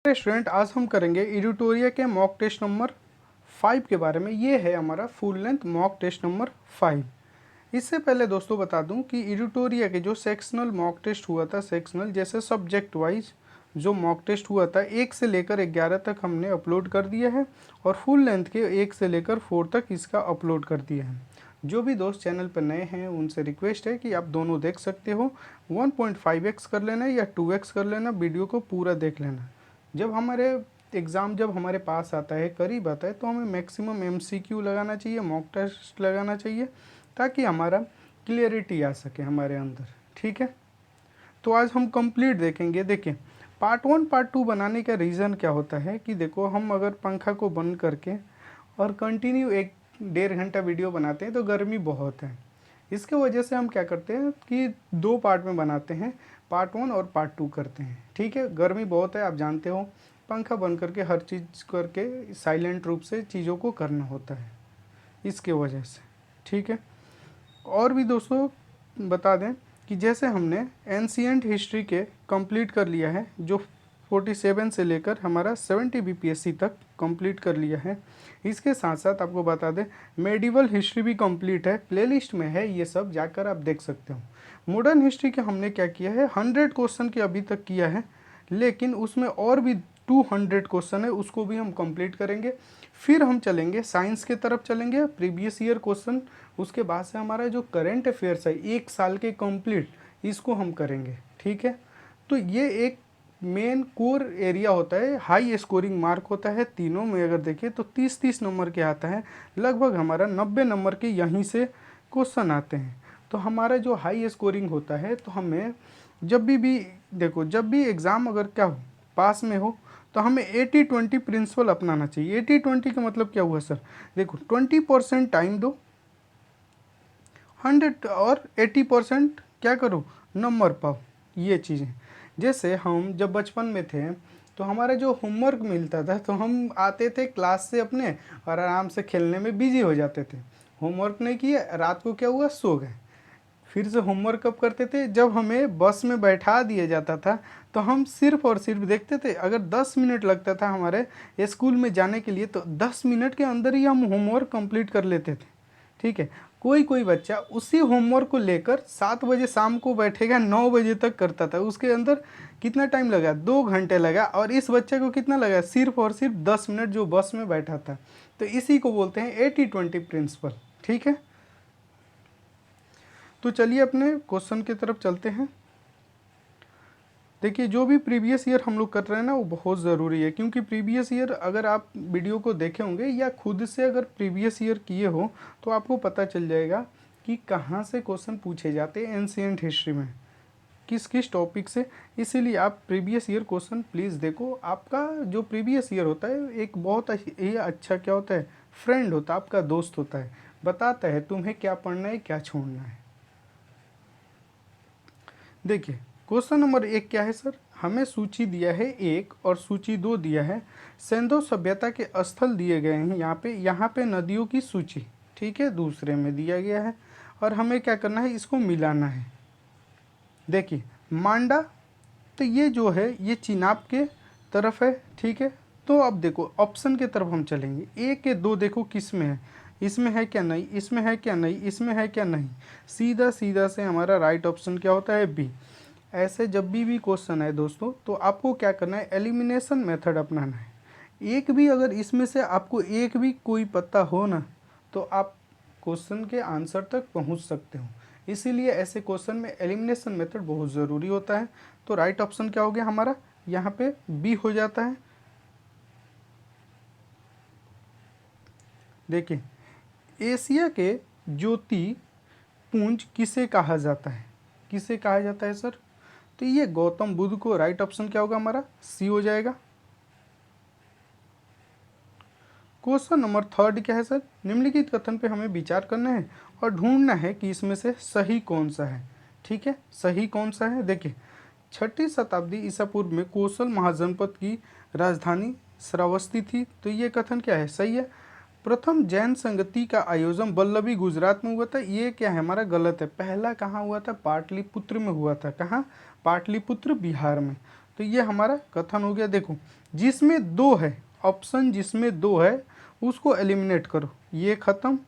Student, आज हम करेंगे एडिटोरिया के मॉक टेस्ट नंबर 5 के बारे में। ये है हमारा full length mock test number 5। इससे पहले दोस्तों बता दूं कि एडिटोरिया के जो सेक्शनल मॉक टेस्ट हुआ था, सेक्शनल जैसे सब्जेक्ट वाइज जो मॉक टेस्ट हुआ था 1 से लेकर 11 तक हमने अपलोड कर दिया है, और फुल लेंथ के 1 से लेकर 4 तक इसका अपलोड कर दिया है। जो भी दोस्त चैनल पर नए हैं उनसे रिक्वेस्ट है कि आप दोनों देख सकते हो। 1.5x कर लेना या 2x कर लेना, वीडियो को पूरा देख लेना। जब हमारे पास आता है, करीब आता है, तो हमें मैक्सिमम MCQ लगाना चाहिए, मॉक टेस्ट लगाना चाहिए, ताकि हमारा क्लियरिटी आ सके हमारे अंदर। ठीक है, तो आज हम कंप्लीट देखेंगे। देखिए, पार्ट 1 पार्ट 2 बनाने का रीज़न क्या होता है कि देखो, हम अगर पंखा को बंद करके और कंटिन्यू 1-1.5 घंटा वीडियो बनाते हैं तो गर्मी बहुत है। इसके वजह से हम क्या करते हैं कि 2 पार्ट में बनाते हैं, पार्ट 1 और पार्ट 2 करते हैं। ठीक है, गर्मी बहुत है, आप जानते हो, पंखा बंद करके हर चीज़ करके साइलेंट रूप से चीज़ों को करना होता है, इसके वजह से। ठीक है, और भी दोस्तों बता दें कि जैसे हमने एंशिएंट हिस्ट्री के कंप्लीट कर लिया है, जो 47 से लेकर हमारा 70 BPSC तक कंप्लीट कर लिया है। इसके साथ साथ आपको बता दें मेडिवल हिस्ट्री भी कंप्लीट है, प्लेलिस्ट में है, ये सब जाकर आप देख सकते हो। मॉडर्न हिस्ट्री के हमने क्या किया है, 100 क्वेश्चन के अभी तक किया है, लेकिन उसमें और भी 200 क्वेश्चन है, उसको भी हम कंप्लीट करेंगे। फिर हम चलेंगे साइंस के तरफ चलेंगे, प्रीवियस ईयर क्वेश्चन, उसके बाद से हमारा जो करंट अफेयर्स है 1 साल के कंप्लीट, इसको हम करेंगे। ठीक है, तो ये एक मेन कोर एरिया होता है, हाई स्कोरिंग मार्क होता है। तीनों में अगर देखें तो 30-30 नंबर के आता है, लगभग हमारा 90 नंबर के यहीं से क्वेश्चन आते हैं। तो हमारा जो हाई स्कोरिंग होता है, तो हमें जब भी देखो, जब भी एग्ज़ाम अगर क्या हो, पास में हो, तो हमें 80-20 प्रिंसिपल अपनाना चाहिए। 80-20 का मतलब क्या हुआ सर? देखो, 20% टाइम दो 100, और 80% क्या करो, नंबर पाओ। ये चीज़ें, जैसे हम जब बचपन में थे तो हमारा जो होमवर्क मिलता था, तो हम आते थे क्लास से अपने और आराम से खेलने में बिजी हो जाते थे। होमवर्क नहीं किए, रात को क्या हुआ, सो गए। फिर से होमवर्क कब करते थे, जब हमें बस में बैठा दिया जाता था, तो हम सिर्फ और सिर्फ देखते थे। अगर 10 मिनट लगता था हमारे स्कूल में जाने के लिए, तो 10 मिनट के अंदर ही हम होमवर्क कंप्लीट कर लेते थे। ठीक है, कोई कोई बच्चा उसी होमवर्क को लेकर 7 बजे शाम को बैठेगा, 9 बजे तक करता था। उसके अंदर कितना टाइम लगा, 2 घंटे लगा, और इस बच्चे को कितना लगा, सिर्फ और सिर्फ 10 मिनट, जो बस में बैठा था। तो इसी को बोलते हैं 80-20 प्रिंसिपल। ठीक है, तो चलिए अपने क्वेश्चन की तरफ चलते हैं। देखिए, जो भी प्रीवियस ईयर हम लोग कर रहे हैं ना, वो बहुत ज़रूरी है, क्योंकि प्रीवियस ईयर अगर आप वीडियो को देखे होंगे या खुद से अगर प्रीवियस ईयर किए हो, तो आपको पता चल जाएगा कि कहाँ से क्वेश्चन पूछे जाते हैं एंशिएंट हिस्ट्री में, किस किस टॉपिक से। इसीलिए आप प्रीवियस ईयर क्वेश्चन प्लीज़ देखो। आपका जो प्रीवियस ईयर होता है, एक बहुत ही अच्छा क्या होता है, फ्रेंड होता है, आपका दोस्त होता है, बताता है तुम्हें क्या पढ़ना है, क्या छोड़ना है। देखिए, क्वेश्चन नंबर 1 क्या है सर? हमें सूची दिया है 1 और सूची 2 दिया है। सिंधु सभ्यता के स्थल दिए गए हैं यहाँ पे नदियों की सूची। ठीक है, दूसरे में दिया गया है, और हमें क्या करना है, इसको मिलाना है। देखिए, मांडा, तो ये जो है ये चिनाब के तरफ है। ठीक है, तो अब देखो ऑप्शन के तरफ हम चलेंगे। 1 के 2 देखो किस में है, इसमें है क्या, नहीं, इसमें है क्या, नहीं, इसमें है क्या, नहीं। सीधा सीधा से हमारा राइट ऑप्शन क्या होता है, बी। ऐसे जब भी क्वेश्चन है दोस्तों, तो आपको क्या करना है, एलिमिनेशन मेथड अपनाना है। एक भी अगर इसमें से आपको एक भी कोई पता हो ना, तो आप क्वेश्चन के आंसर तक पहुंच सकते हो। इसीलिए ऐसे क्वेश्चन में एलिमिनेशन मेथड बहुत ज़रूरी होता है। तो राइट ऑप्शन क्या हो गया हमारा, यहाँ पे बी हो जाता है। देखिए, एशिया के ज्योति पुंज किसे कहा जाता है, किसे कहा जाता है सर? तो ये गौतम बुद्ध को। राइट ऑप्शन क्या होगा हमारा, सी हो जाएगा। क्वेश्चन नंबर 3 क्या है सर? निम्नलिखित कथन पे हमें विचार करना है और ढूंढना है कि इसमें से सही कौन सा है। ठीक है, सही कौन सा है? देखिए, 6ठी शताब्दी ईसा पूर्व में कोसल महाजनपद की राजधानी श्रावस्ती थी। तो ये कथन क्या है, सही है। प्रथम जैन संगति का आयोजन वल्लभी गुजरात में हुआ था। ये क्या है हमारा, गलत है। पहला कहाँ हुआ था, पाटलिपुत्र में हुआ था। कहाँ, पाटलिपुत्र बिहार में। तो ये हमारा कथन हो गया। देखो जिसमें दो है, ऑप्शन जिसमें दो है उसको एलिमिनेट करो, ये खत्म,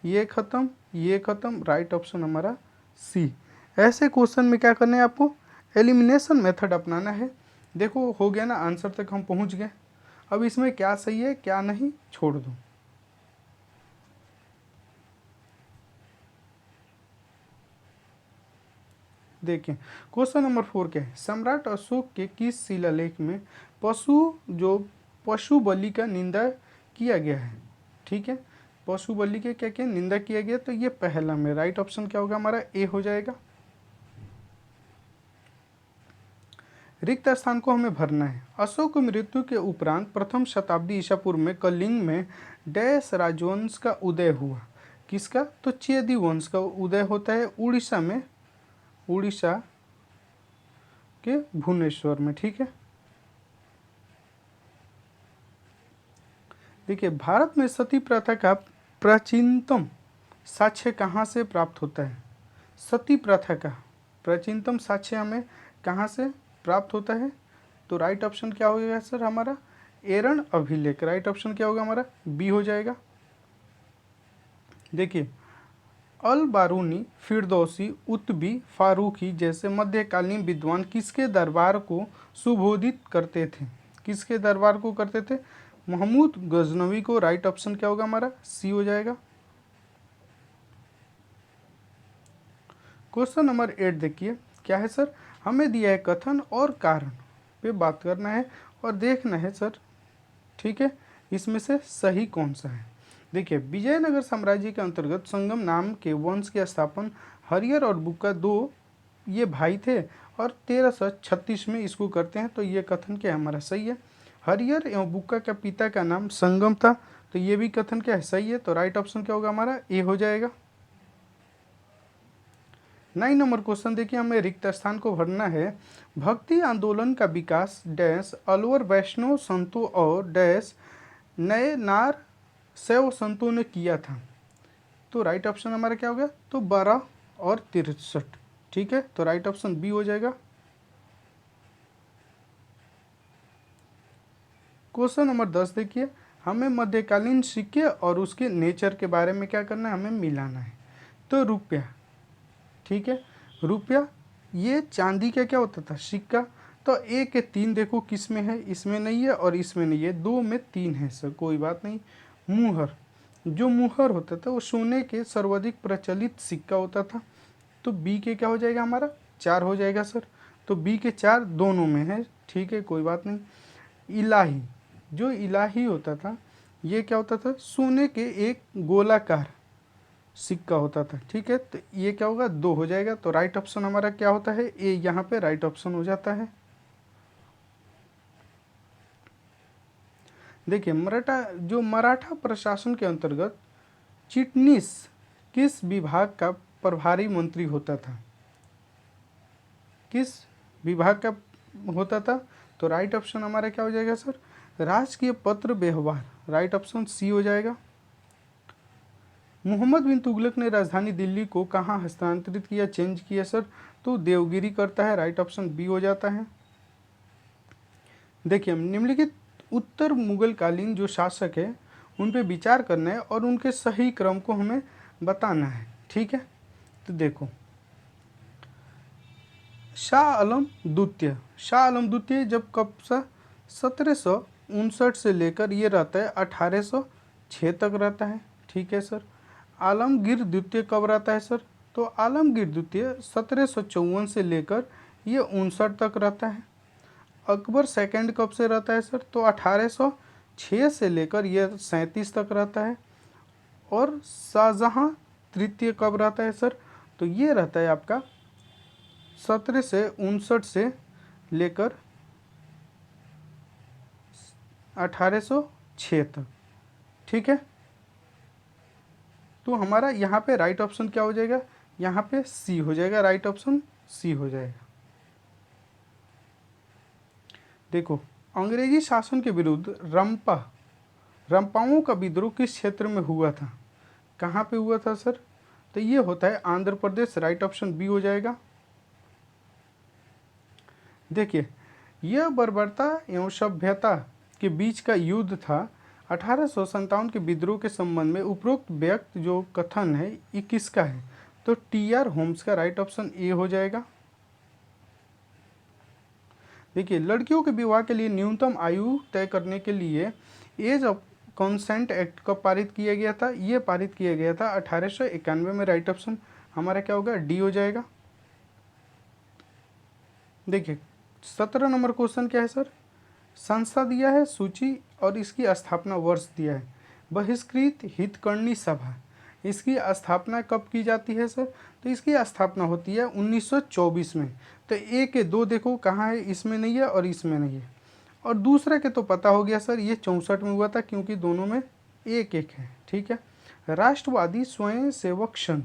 ये खत्म, ये खत्म, राइट ऑप्शन हमारा सी। ऐसे क्वेश्चन में क्या करना है आपको, एलिमिनेशन मेथड अपनाना है। देखो हो गया ना, आंसर तक हम पहुंच गए। अब इसमें क्या सही है क्या नहीं छोड़ दो। देखिए क्वेश्चन नंबर 4 क्या है, सम्राट अशोक के किस शिलालेख में पशु बलि का निंदा किया गया है। ठीक है, पशु बलि के क्या क्या निंदा किया गया, तो ये पहला में राइट ऑप्शन क्या होगा हमारा ए हो जाएगा। रिक्त स्थान को हमें भरना है। अशोक की मृत्यु के उपरांत प्रथम शताब्दी ईसा पूर्व में कलिंग में डैश राजवंश का उदय हुआ। किसका, तो चेदी वंश का उदय होता है उड़ीसा में, उड़ीसा के भुवनेश्वर में। ठीक है, देखिए भारत में सती प्रथा का प्राचीनतम साक्ष्य कहाँ से प्राप्त होता है। सती प्रथा का प्राचीनतम साक्ष्य हमें कहाँ से प्राप्त होता है, तो राइट ऑप्शन क्या होगा सर हमारा एरन अभिलेख। राइट ऑप्शन क्या होगा हमारा बी हो जाएगा। देखिए अल बारूनी, फिरदौसी, उत्बी, फारूकी जैसे मध्यकालीन विद्वान किसके दरबार को सुबोधित करते थे, किसके दरबार को करते थे, महमूद गजनवी को। राइट ऑप्शन क्या होगा हमारा सी हो जाएगा। क्वेश्चन नंबर 8 देखिए क्या है सर, हमें दिया है कथन और कारण पे बात करना है और देखना है सर, ठीक है, इसमें से सही कौन सा है। देखिए विजयनगर साम्राज्य के अंतर्गत संगम नाम के वंश के स्थापन हरियर और बुक्का दो ये भाई थे और 1336 में इसको करते हैं, तो ये कथन क्या हमारा सही है। हरियर एवं बुक्का का पिता का नाम संगम था, तो ये भी कथन क्या है सही है, तो राइट ऑप्शन क्या होगा हमारा ए हो जाएगा। 9 नंबर क्वेश्चन देखिए, हमें रिक्त स्थान को भरना है। भक्ति आंदोलन का विकास डैश अलवर वैष्णव संतों और डैश नए नार शैव संतों ने किया था, तो राइट ऑप्शन हमारा क्या हो गया, तो 12 और 63। ठीक है, तो राइट ऑप्शन बी हो जाएगा। क्वेश्चन नंबर 10 देखिए, हमें मध्यकालीन सिक्के और उसके नेचर के बारे में क्या करना है, हमें मिलाना है। तो रुपया, ठीक है, रुपया ये चांदी का क्या होता था सिक्का, तो एक के 3 देखो किस में है, इसमें नहीं है और इसमें नहीं है, 2 में 3 है सर, कोई बात नहीं। मुहर, जो मुहर होता था वो सोने के सर्वाधिक प्रचलित सिक्का होता था, तो बी के क्या हो जाएगा हमारा 4 हो जाएगा सर, तो बी के 4 दोनों में है। ठीक है, कोई बात नहीं। इलाही, जो इलाही होता था ये क्या होता था, सोने के एक गोलाकार सिक्का होता था। ठीक है, तो ये क्या होगा 2 हो जाएगा, तो राइट ऑप्शन हमारा क्या होता है ए, यहाँ पे राइट ऑप्शन हो जाता है। देखिए मराठा प्रशासन के अंतर्गत चिटनीस किस विभाग का प्रभारी मंत्री होता था, किस विभाग का होता था, तो राइट ऑप्शन हमारा क्या हो जाएगा सर राजकीय पत्र व्यवहार। राइट ऑप्शन सी हो जाएगा। मोहम्मद बिन तुगलक ने राजधानी दिल्ली को कहाँ हस्तांतरित किया, चेंज किया सर, तो देवगिरी करता है। राइट ऑप्शन बी हो जाता है। देखिए निम्नलिखित उत्तर मुगल कालीन जो शासक है उन पे विचार करना है और उनके सही क्रम को हमें बताना है। ठीक है, तो देखो शाह आलम द्वितीय, शाह आलम द्वितीय जब कब सा 1759 से लेकर ये रहता है 1806 तक रहता है। ठीक है सर, आलमगीर द्वितीय कब रहता है सर, तो आलमगीर द्वितीय 1754 से लेकर ये 59 तक रहता है। अकबर सेकंड कब से रहता है सर, तो 1806 से लेकर ये 37 तक रहता है। और शाहजहां तृतीय कब रहता है सर, तो ये रहता है आपका 17 से 59 से लेकर 1806 तक। ठीक है, तो हमारा यहाँ पे राइट ऑप्शन क्या हो जाएगा, यहाँ पे सी हो जाएगा, राइट ऑप्शन सी हो जाएगा। देखो अंग्रेजी शासन के विरुद्ध रंपाओं का विद्रोह किस क्षेत्र में हुआ था, कहाँ पे हुआ था सर, तो ये होता है Andhra Pradesh. Right option B हो जाएगा। देखिए यह बर्बरता एवं सभ्यता के बीच का युद्ध था। 1857 के विद्रोह के संबंध में उपरोक्त व्यक्त जो कथन है ये किसका है? तो टी.आर. होम्स का राइट ऑप्शन ए हो जाएगा। देखिए, लड़कियों के विवाह के लिए न्यूनतम आयु तय करने के लिए एज ऑफ कंसेंट एक्ट कब पारित किया गया था? ये पारित किया गया था 1891 में। राइट ऑप्शन हमारा क्या होगा? डी हो जाएगा। देखिए 17 नंबर क्वेश्चन क्या है सर? संस्था दिया है, सूची और इसकी स्थापना वर्ष दिया है। बहिष्कृत हितकर्णी सभा, इसकी स्थापना कब की जाती है सर? तो इसकी स्थापना होती है 1924 में। तो ए के दो देखो कहाँ है, इसमें नहीं है और इसमें नहीं है। और दूसरा के तो पता हो गया सर, ये 64 में हुआ था क्योंकि दोनों में एक एक है। ठीक है। राष्ट्रवादी स्वयं सेवक संघ,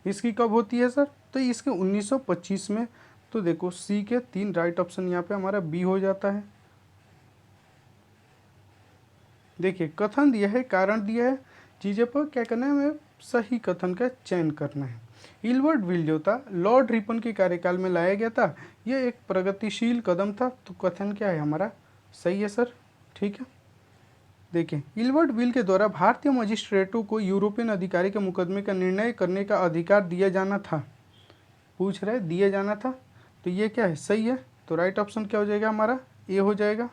इसकी कब होती है सर? तो इसके 1925 में। तो देखो सी के 3 राइट ऑप्शन यहाँ पे हमारा बी हो जाता है। देखिए कथन दिया है, कारण दिया है, चीज़ें पर क्या करना है, हमें सही कथन का चयन करना है। इल्बर्ट विल जो था लॉर्ड रिपन के कार्यकाल में लाया गया था, यह एक प्रगतिशील कदम था। तो कथन क्या है हमारा? सही है सर। ठीक है। देखिए इल्बर्ट विल के द्वारा भारतीय मजिस्ट्रेटों को यूरोपियन अधिकारी के मुकदमे का निर्णय करने का अधिकार दिया जाना था। पूछ रहे दिया जाना था, तो ये क्या है? सही है। तो राइट ऑप्शन क्या हो जाएगा हमारा? ए हो जाएगा।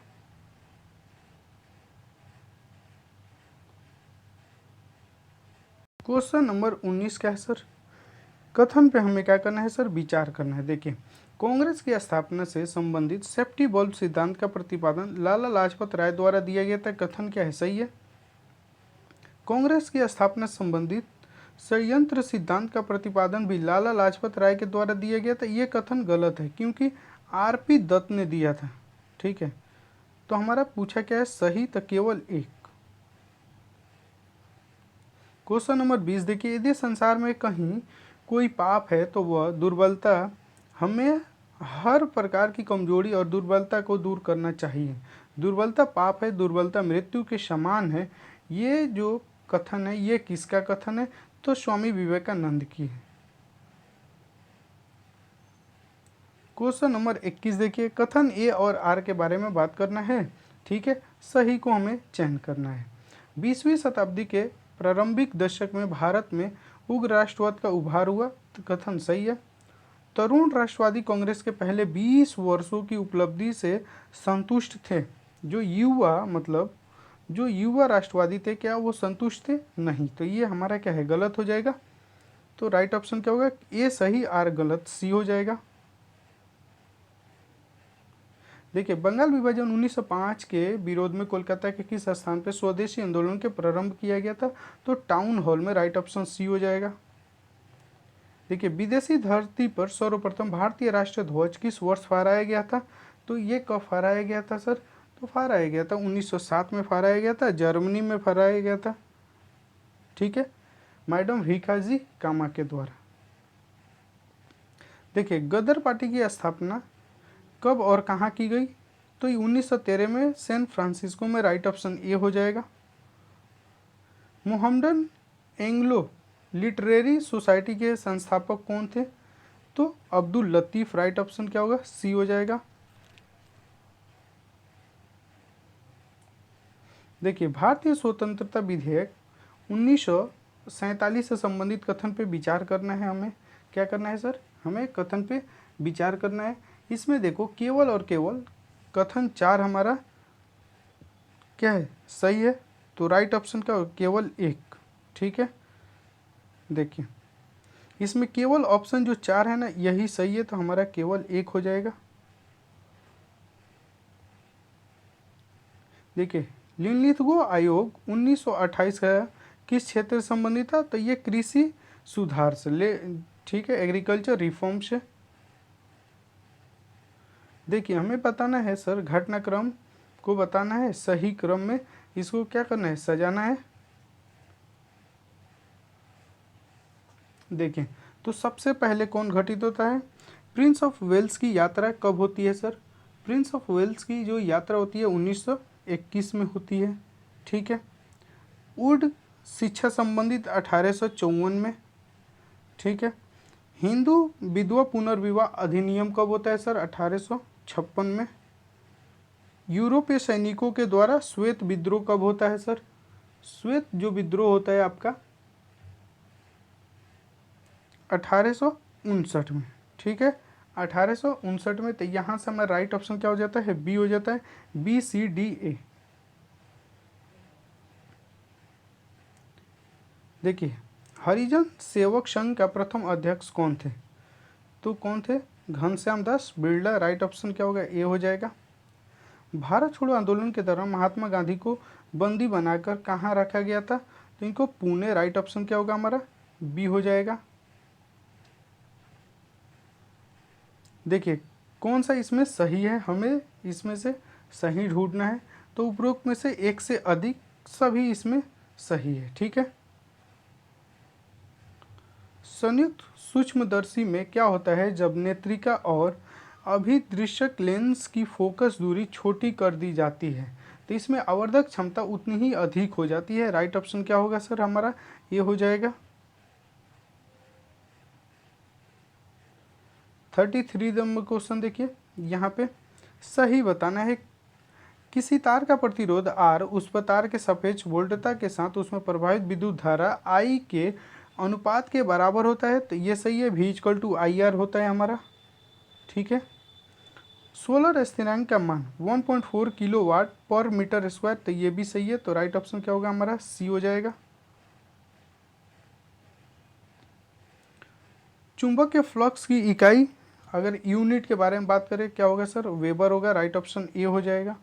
क्वेश्चन नंबर 19 क्या है सर? कथन पे हमें क्या करना है सर? विचार करना है। देखिए कांग्रेस की स्थापना से संबंधित सेफ्टी बल्ब सिद्धांत का प्रतिपादन लाला लाजपत राय द्वारा दिया गया था। कथन क्या है? सही है। कांग्रेस की स्थापना संबंधित संयंत्र सिद्धांत का प्रतिपादन भी लाला लाजपत राय के द्वारा दिया गया था। ये कथन गलत है क्योंकि आर.पी. दत्त ने दिया था। ठीक है। तो हमारा पूछा क्या है? सही तो केवल एक। क्वेश्चन नंबर 20 देखिए, यदि संसार में कहीं कोई पाप है तो वह दुर्बलता। हमें हर प्रकार की कमजोरी और दुर्बलता को दूर करना चाहिए। दुर्बलता पाप है, दुर्बलता मृत्यु के समान है। ये जो कथन है ये किसका कथन है? तो स्वामी विवेकानंद की है। क्वेश्चन नंबर 21 देखिए, कथन ए और आर के बारे में बात करना है। ठीक है। सही को हमें चयन करना है। 20वीं शताब्दी के प्रारंभिक दशक में भारत में उग्र राष्ट्रवाद का उभार हुआ। तो कथन सही है। तरुण राष्ट्रवादी कांग्रेस के पहले 20 वर्षों की उपलब्धि से संतुष्ट थे। जो युवा राष्ट्रवादी थे, क्या वो संतुष्ट थे? नहीं। तो ये हमारा क्या है? गलत हो जाएगा। तो राइट ऑप्शन क्या होगा? ए सही, आर गलत, सी हो जाएगा। देखिए बंगाल विभाजन 1905 के विरोध में कोलकाता के किस स्थान पर स्वदेशी आंदोलन के प्रारंभ किया गया था? तो टाउन हॉल में। राइट ऑप्शन सी हो जाएगा। देखिए विदेशी धरती पर सर्वप्रथम भारतीय राष्ट्रीय ध्वज किस वर्ष फहराया गया था? तो ये कब फहराया गया था सर? तो फहराया गया था 1907 में फहराया गया था, जर्मनी में फहराया गया था। ठीक है। मैडम भिकाजी कामा के द्वारा। देखिए गदर पार्टी की स्थापना कब और कहाँ की गई? तो 1913 में सैन फ्रांसिस्को में। राइट ऑप्शन ए हो जाएगा। मोहम्मदन एंग्लो लिटरेरी सोसाइटी के संस्थापक कौन थे? तो अब्दुल लतीफ़। राइट ऑप्शन क्या होगा? सी हो जाएगा। देखिए भारतीय स्वतंत्रता विधेयक 1947 से संबंधित कथन पे विचार करना है। हमें क्या करना है सर? हमें कथन पे विचार करना है। इसमें देखो केवल और केवल कथन 4 हमारा क्या है? सही है। तो राइट ऑप्शन क्या होगा? केवल एक। ठीक है। देखिए इसमें केवल ऑप्शन जो 4 है ना यही सही है, तो हमारा केवल एक हो जाएगा। देखिए लिनलिथगो आयोग 1928 का किस क्षेत्र से संबंधित था? तो ये कृषि सुधार से ले। ठीक है। एग्रीकल्चर रिफॉर्म से। देखिए हमें बताना है सर, घटनाक्रम को बताना है सही क्रम में, इसको क्या करना है? सजाना है। देखिए तो सबसे पहले कौन घटित होता है? प्रिंस ऑफ वेल्स की यात्रा कब होती है सर? प्रिंस ऑफ वेल्स की जो यात्रा होती है 1921 में होती है। ठीक है। वुड शिक्षा संबंधित 1854 में। ठीक है। हिंदू विधवा पुनर्विवाह अधिनियम कब होता है सर? 1856 में। यूरोपीय सैनिकों के द्वारा श्वेत विद्रोह कब होता है सर? श्वेत जो विद्रोह होता है आपका 1859 में, ठीक है, 1859 में। तो यहाँ से हमारा राइट ऑप्शन क्या हो जाता है? बी हो जाता है, BCDA। देखिए, हरिजन सेवक संघ का प्रथम अध्यक्ष कौन थे? तो कौन थे? घनश्याम दास बिरला। राइट ऑप्शन क्या होगा? ए हो जाएगा। भारत छोड़ो आंदोलन के दौरान महात्मा गांधी को बंदी बनाकर कहाँ रखा गया था? तो इनको पुणे। राइट ऑप्शन क्या होगा हमारा? बी हो जाएगा। देखिए, कौन सा इसमें सही है, हमें इसमें से सही ढूंढना है। तो उपरोक्त में से एक से अधिक सभी इसमें सही है, ठीक है। संयुक्त सूक्ष्मदर्शी में क्या होता है जब नेत्रिका और अभिदृश्यक लेंस की फोकस दूरी छोटी कर दी जाती है? तो इसमें आवर्धक क्षमता उतनी ही अधिक हो जाती है। राइट ऑप्शन क्या होगा सर हमारा? ये हो जाएगा। 33 नंबर क्वेश्चन देखिए, यहाँ पे सही बताना है। किसी तार का प्रतिरोध R उस पर तार के सापेक्ष वोल्टता के साथ उसमें प्रवाहित विद्युत धारा I के अनुपात के बराबर होता है। तो ये सही है, V = IR होता है हमारा, ठीक है। सोलर स्थिरांक का मान 1.4 किलोवाट पर मीटर स्क्वायर। तो ये भी सही है। तो राइट ऑप्शन क्या होगा हमारा? सी हो जाएगा। चुंबक के फ्लक्स की इकाई अगर यूनिट के बारे में बात करें क्या होगा सर? वेबर होगा। राइट ऑप्शन ए हो जाएगा।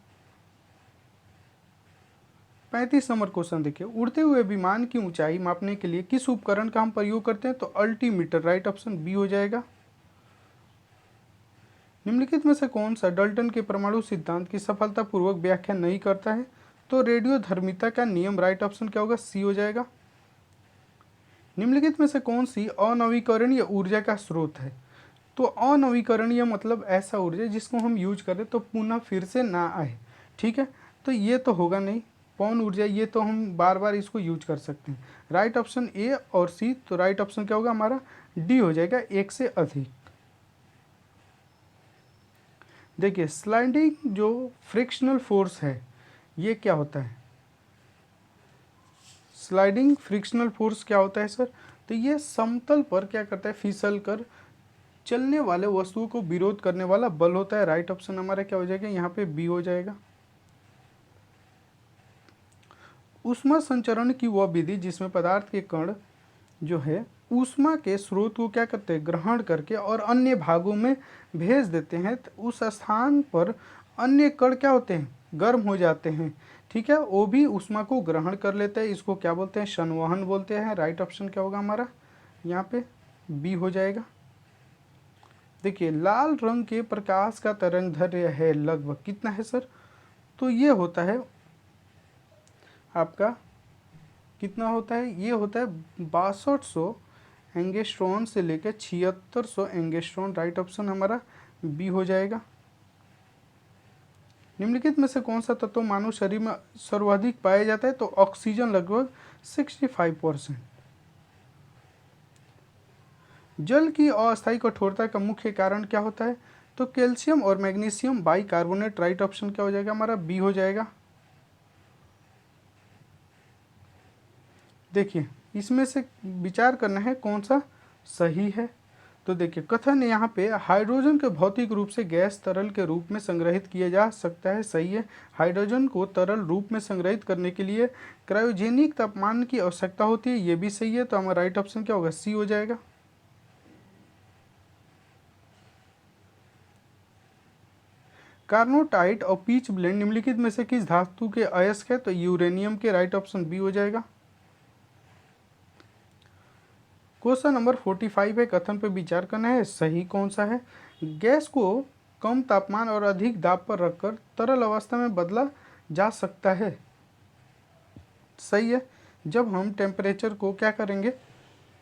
35 नंबर क्वेश्चन देखिए, उड़ते हुए विमान की ऊंचाई मापने के लिए किस उपकरण का हम प्रयोग करते हैं? तो अल्टीमीटर। राइट ऑप्शन बी हो जाएगा। निम्नलिखित में से कौन सा डाल्टन के परमाणु सिद्धांत की सफलतापूर्वक व्याख्या नहीं करता है? तो रेडियोधर्मिता का नियम। राइट ऑप्शन क्या होगा? सी हो जाएगा। निम्नलिखित में से कौन सी अनवीकरणीय ऊर्जा का स्रोत है? तो अनवीकरणीय मतलब ऐसा ऊर्जा जिसको हम यूज करें तो पुनः फिर से ना आए, ठीक है। तो ये तो होगा नहीं। पवन ऊर्जा ये तो हम बार बार इसको यूज कर सकते हैं। राइट ऑप्शन ए और सी। तो राइट ऑप्शन क्या होगा हमारा? डी हो जाएगा, एक से अधिक। देखिए, स्लाइडिंग जो फ्रिक्शनल फोर्स है ये क्या होता है? स्लाइडिंग फ्रिक्शनल फोर्स क्या होता है सर? तो ये समतल पर क्या करता है? फिसल कर चलने वाले वस्तुओं को विरोध करने वाला बल होता है। राइट ऑप्शन हमारा क्या हो जाएगा? यहाँ पे बी हो जाएगा। ऊष्मा संचरण की वह विधि जिसमें पदार्थ के कण जो है ऊष्मा के स्रोत को क्या करते हैं? ग्रहण करके और अन्य भागों में भेज देते हैं। तो उस स्थान पर अन्य कण क्या होते हैं? गर्म हो जाते हैं, ठीक है। वो भी ऊष्मा को ग्रहण कर लेते हैं। इसको क्या बोलते हैं? संवहन बोलते हैं। राइट ऑप्शन क्या होगा हमारा? यहाँ पे बी हो जाएगा। देखिए, लाल रंग के प्रकाश का तरंगदैर्घ्य है लगभग कितना है सर? तो ये होता है आपका, कितना होता है? ये होता है 6200 एंगस्ट्रॉन से लेकर 7600 एंगस्ट्रॉन। राइट ऑप्शन हमारा बी हो जाएगा। निम्नलिखित में से कौन सा तत्व मानव शरीर में सर्वाधिक पाया जाता है? तो ऑक्सीजन लगभग 65%। जल की अस्थायी कठोरता का मुख्य कारण क्या होता है? तो कैल्शियम और मैग्नीशियम बाइकार्बोनेट। राइट ऑप्शन क्या हो जाएगा हमारा? बी हो जाएगा। देखिए, इसमें से विचार करना है कौन सा सही है। तो देखिए, कथन यहाँ पे हाइड्रोजन के भौतिक रूप से गैस तरल के रूप में संग्रहित किया जा सकता है। सही है। हाइड्रोजन को तरल रूप में संग्रहित करने के लिए क्रायोजेनिक तापमान की आवश्यकता होती है। ये भी सही है। तो हमारा राइट ऑप्शन क्या होगा? सी हो जाएगा। कार्नोटाइट और पीच ब्लेंड निम्नलिखित में से किस धातु के अयस्क है? तो यूरेनियम के। राइट ऑप्शन बी हो जाएगा। क्वेश्चन नंबर 45 है, कथन पे विचार करना है सही कौन सा है। गैस को कम तापमान और अधिक दाब पर रखकर तरल अवस्था में बदला जा सकता है। सही है। जब हम टेम्परेचर को क्या करेंगे?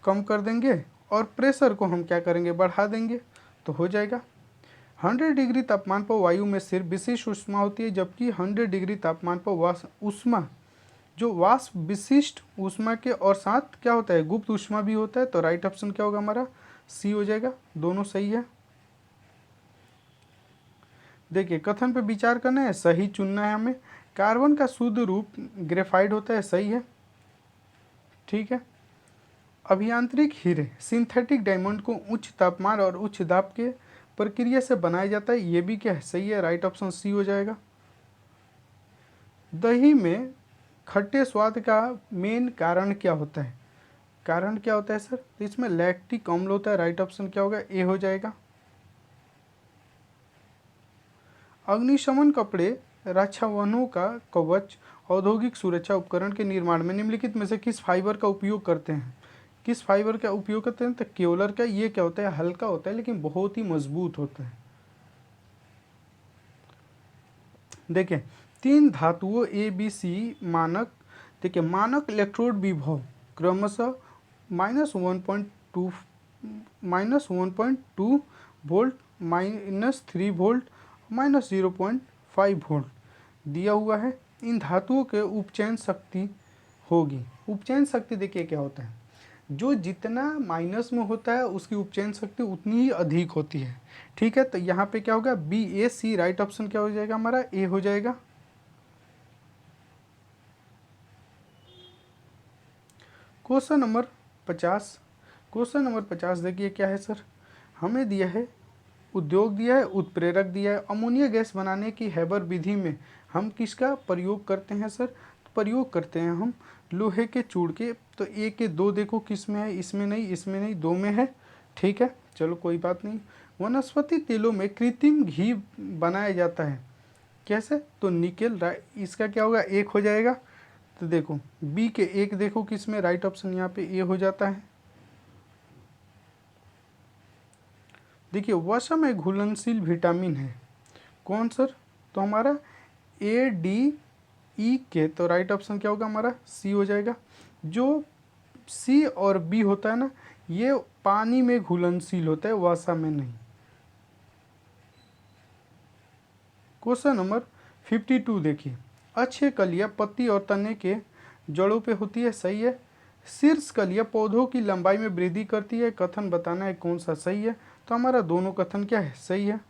कम कर देंगे और प्रेशर को हम क्या करेंगे? बढ़ा देंगे, तो हो जाएगा। 100 डिग्री तापमान पर वायु में सिर्फ विशिष्ट ऊष्मा होती है, जबकि 100 डिग्री तापमान पर ऊष्मा जो वाष्प विशिष्ट ऊष्मा के और साथ क्या होता है? गुप्त ऊष्मा भी होता है। तो राइट ऑप्शन क्या होगा हमारा? सी हो जाएगा। दोनों सही है। देखिए कथन पे विचार करना है, सही चुनना है हमें। कार्बन का शुद्ध रूप ग्रेफाइट होता है, सही है, ठीक है। अभियांत्रिक हीरे सिंथेटिक डायमंड को उच्च तापमान और उच्च दाब के प्रक्रिया से बनाया जाता है, ये भी क्या है, सही है, राइट ऑप्शन सी हो जाएगा। दही में खट्टे स्वाद का मेन कारण क्या होता है, कारण क्या होता है सर, तो इसमें लैक्टिक अम्ल होता है, राइट ऑप्शन क्या होगा, ए हो जाएगा। अग्निशमन कपड़े रक्षावनों का कवच औद्योगिक सुरक्षा उपकरण के निर्माण में निम्नलिखित में से किस फाइबर का उपयोग करते हैं, किस फाइबर का उपयोग करते हैं, तो केवलर का। ये क्या होता है, हल्का होता है लेकिन बहुत ही मजबूत होता है। देखिए 3 धातुओं ए बी सी मानक, देखिए मानक इलेक्ट्रोड विभव क्रमशः -1.2 -1.2 वोल्ट, -3 वोल्ट, -0.5 वोल्ट दिया हुआ है। इन धातुओं के उपचयन शक्ति होगी, उपचयन शक्ति देखिए क्या होता है, जो जितना माइनस में होता है उसकी उपचयन शक्ति उतनी ही अधिक होती है, ठीक है। तो यहाँ पे क्या होगा, बी ए सी, राइट ऑप्शन क्या हो जाएगा हमारा, ए हो जाएगा। क्वेश्चन नंबर 50, क्वेश्चन नंबर 50 देखिए क्या है सर, हमें दिया है उद्योग दिया है, उत्प्रेरक दिया है। अमोनिया गैस बनाने की हैबर विधि में हम किसका प्रयोग करते हैं सर, तो प्रयोग करते हैं हम लोहे के चूड़ के। तो ए के 2 देखो किस में है, इसमें नहीं, इसमें नहीं, 2 में है, ठीक है, चलो कोई बात नहीं। वनस्पति तेलों में कृत्रिम घी बनाया जाता है, कैसे, तो निकेल, इसका क्या होगा, 1 हो जाएगा। तो देखो बी के 1 देखो किस में, राइट ऑप्शन यहाँ पे ए हो जाता है। देखिए वसा में घुलनशील विटामिन है, कौन सर, तो हमारा ए डी ई के, तो राइट ऑप्शन क्या होगा हमारा, सी हो जाएगा। जो सी और बी होता है ना, ये पानी में घुलनशील होता है, वसा में नहीं। क्वेश्चन नंबर 52 देखिए, अच्छे कलियां पत्ती और तने के जड़ों पे होती है, सही है। शीर्ष कलियां पौधों की लंबाई में वृद्धि करती है, कथन बताना है कौन सा सही है, तो हमारा दोनों कथन क्या है, सही है।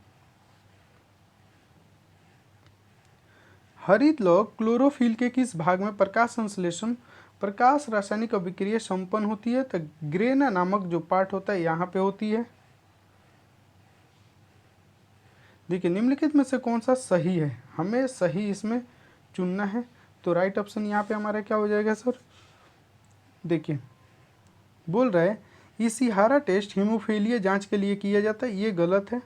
हरित लौह क्लोरोफिल के किस भाग में प्रकाश संश्लेषण प्रकाश रासायनिक अभिक्रिया संपन्न होती है, तो ग्रेना नामक जो पार्ट होता है यहाँ पे होती है। देखिए निम्नलिखित में से कौन सा सही है, हमें सही इसमें चुनना है, तो राइट ऑप्शन यहाँ पे हमारा क्या हो जाएगा सर, देखिए बोल रहा है इशिहारा टेस्ट हीमोफीलिया जांच के लिए किया जाता है, ये गलत है,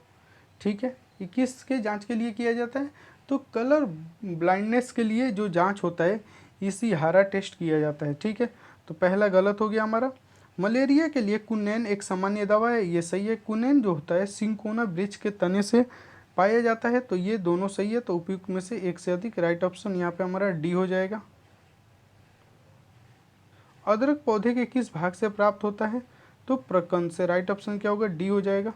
ठीक है। ये किसके जांच के लिए किया जाता है, तो कलर ब्लाइंडनेस के लिए जो जांच होता है इशिहारा टेस्ट किया जाता है, ठीक है। तो पहला गलत हो गया हमारा। मलेरिया के लिए कुनैन एक सामान्य दवा है, ये सही है। कुनैन जो होता है सिंकोना वृक्ष के तने से पाया जाता है, तो ये दोनों सही है। तो उपयुक्त में से एक से अधिक, राइट ऑप्शन यहाँ पे हमारा डी हो जाएगा। अदरक पौधे के किस भाग से प्राप्त होता है, तो प्रकंद से, राइट ऑप्शन क्या होगा, डी हो जाएगा।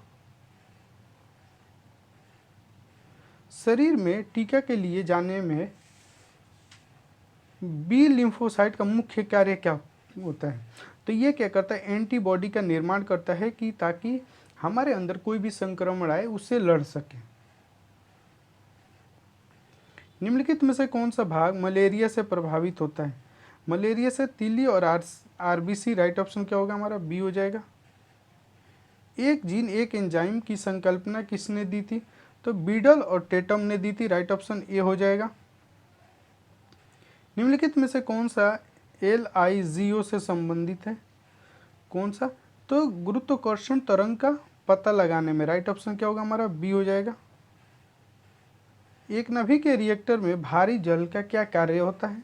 शरीर में टीका के लिए जाने में बी लिम्फोसाइट का मुख्य कार्य क्या होता है, तो ये क्या करता है, एंटीबॉडी का निर्माण करता है कि ताकि हमारे अंदर कोई भी संक्रमण आए उससे लड़ सके। निम्नलिखित में से कौन सा भाग मलेरिया से प्रभावित होता है, मलेरिया से तीली और आरबीसी, राइट ऑप्शन क्या होगा हमारा, बी हो जाएगा। एक जीन एक एंजाइम की संकल्पना किसने दी थी, तो बीडल और टेटम ने दी थी, राइट ऑप्शन ए हो जाएगा। निम्नलिखित में से कौन सा LIGO से संबंधित है, कौन सा, तो गुरुत्वाकर्षण तरंग का पता लगाने में, राइट ऑप्शन क्या होगा हमारा, बी हो जाएगा। एक नाभिक के रिएक्टर में भारी जल का क्या कार्य होता है,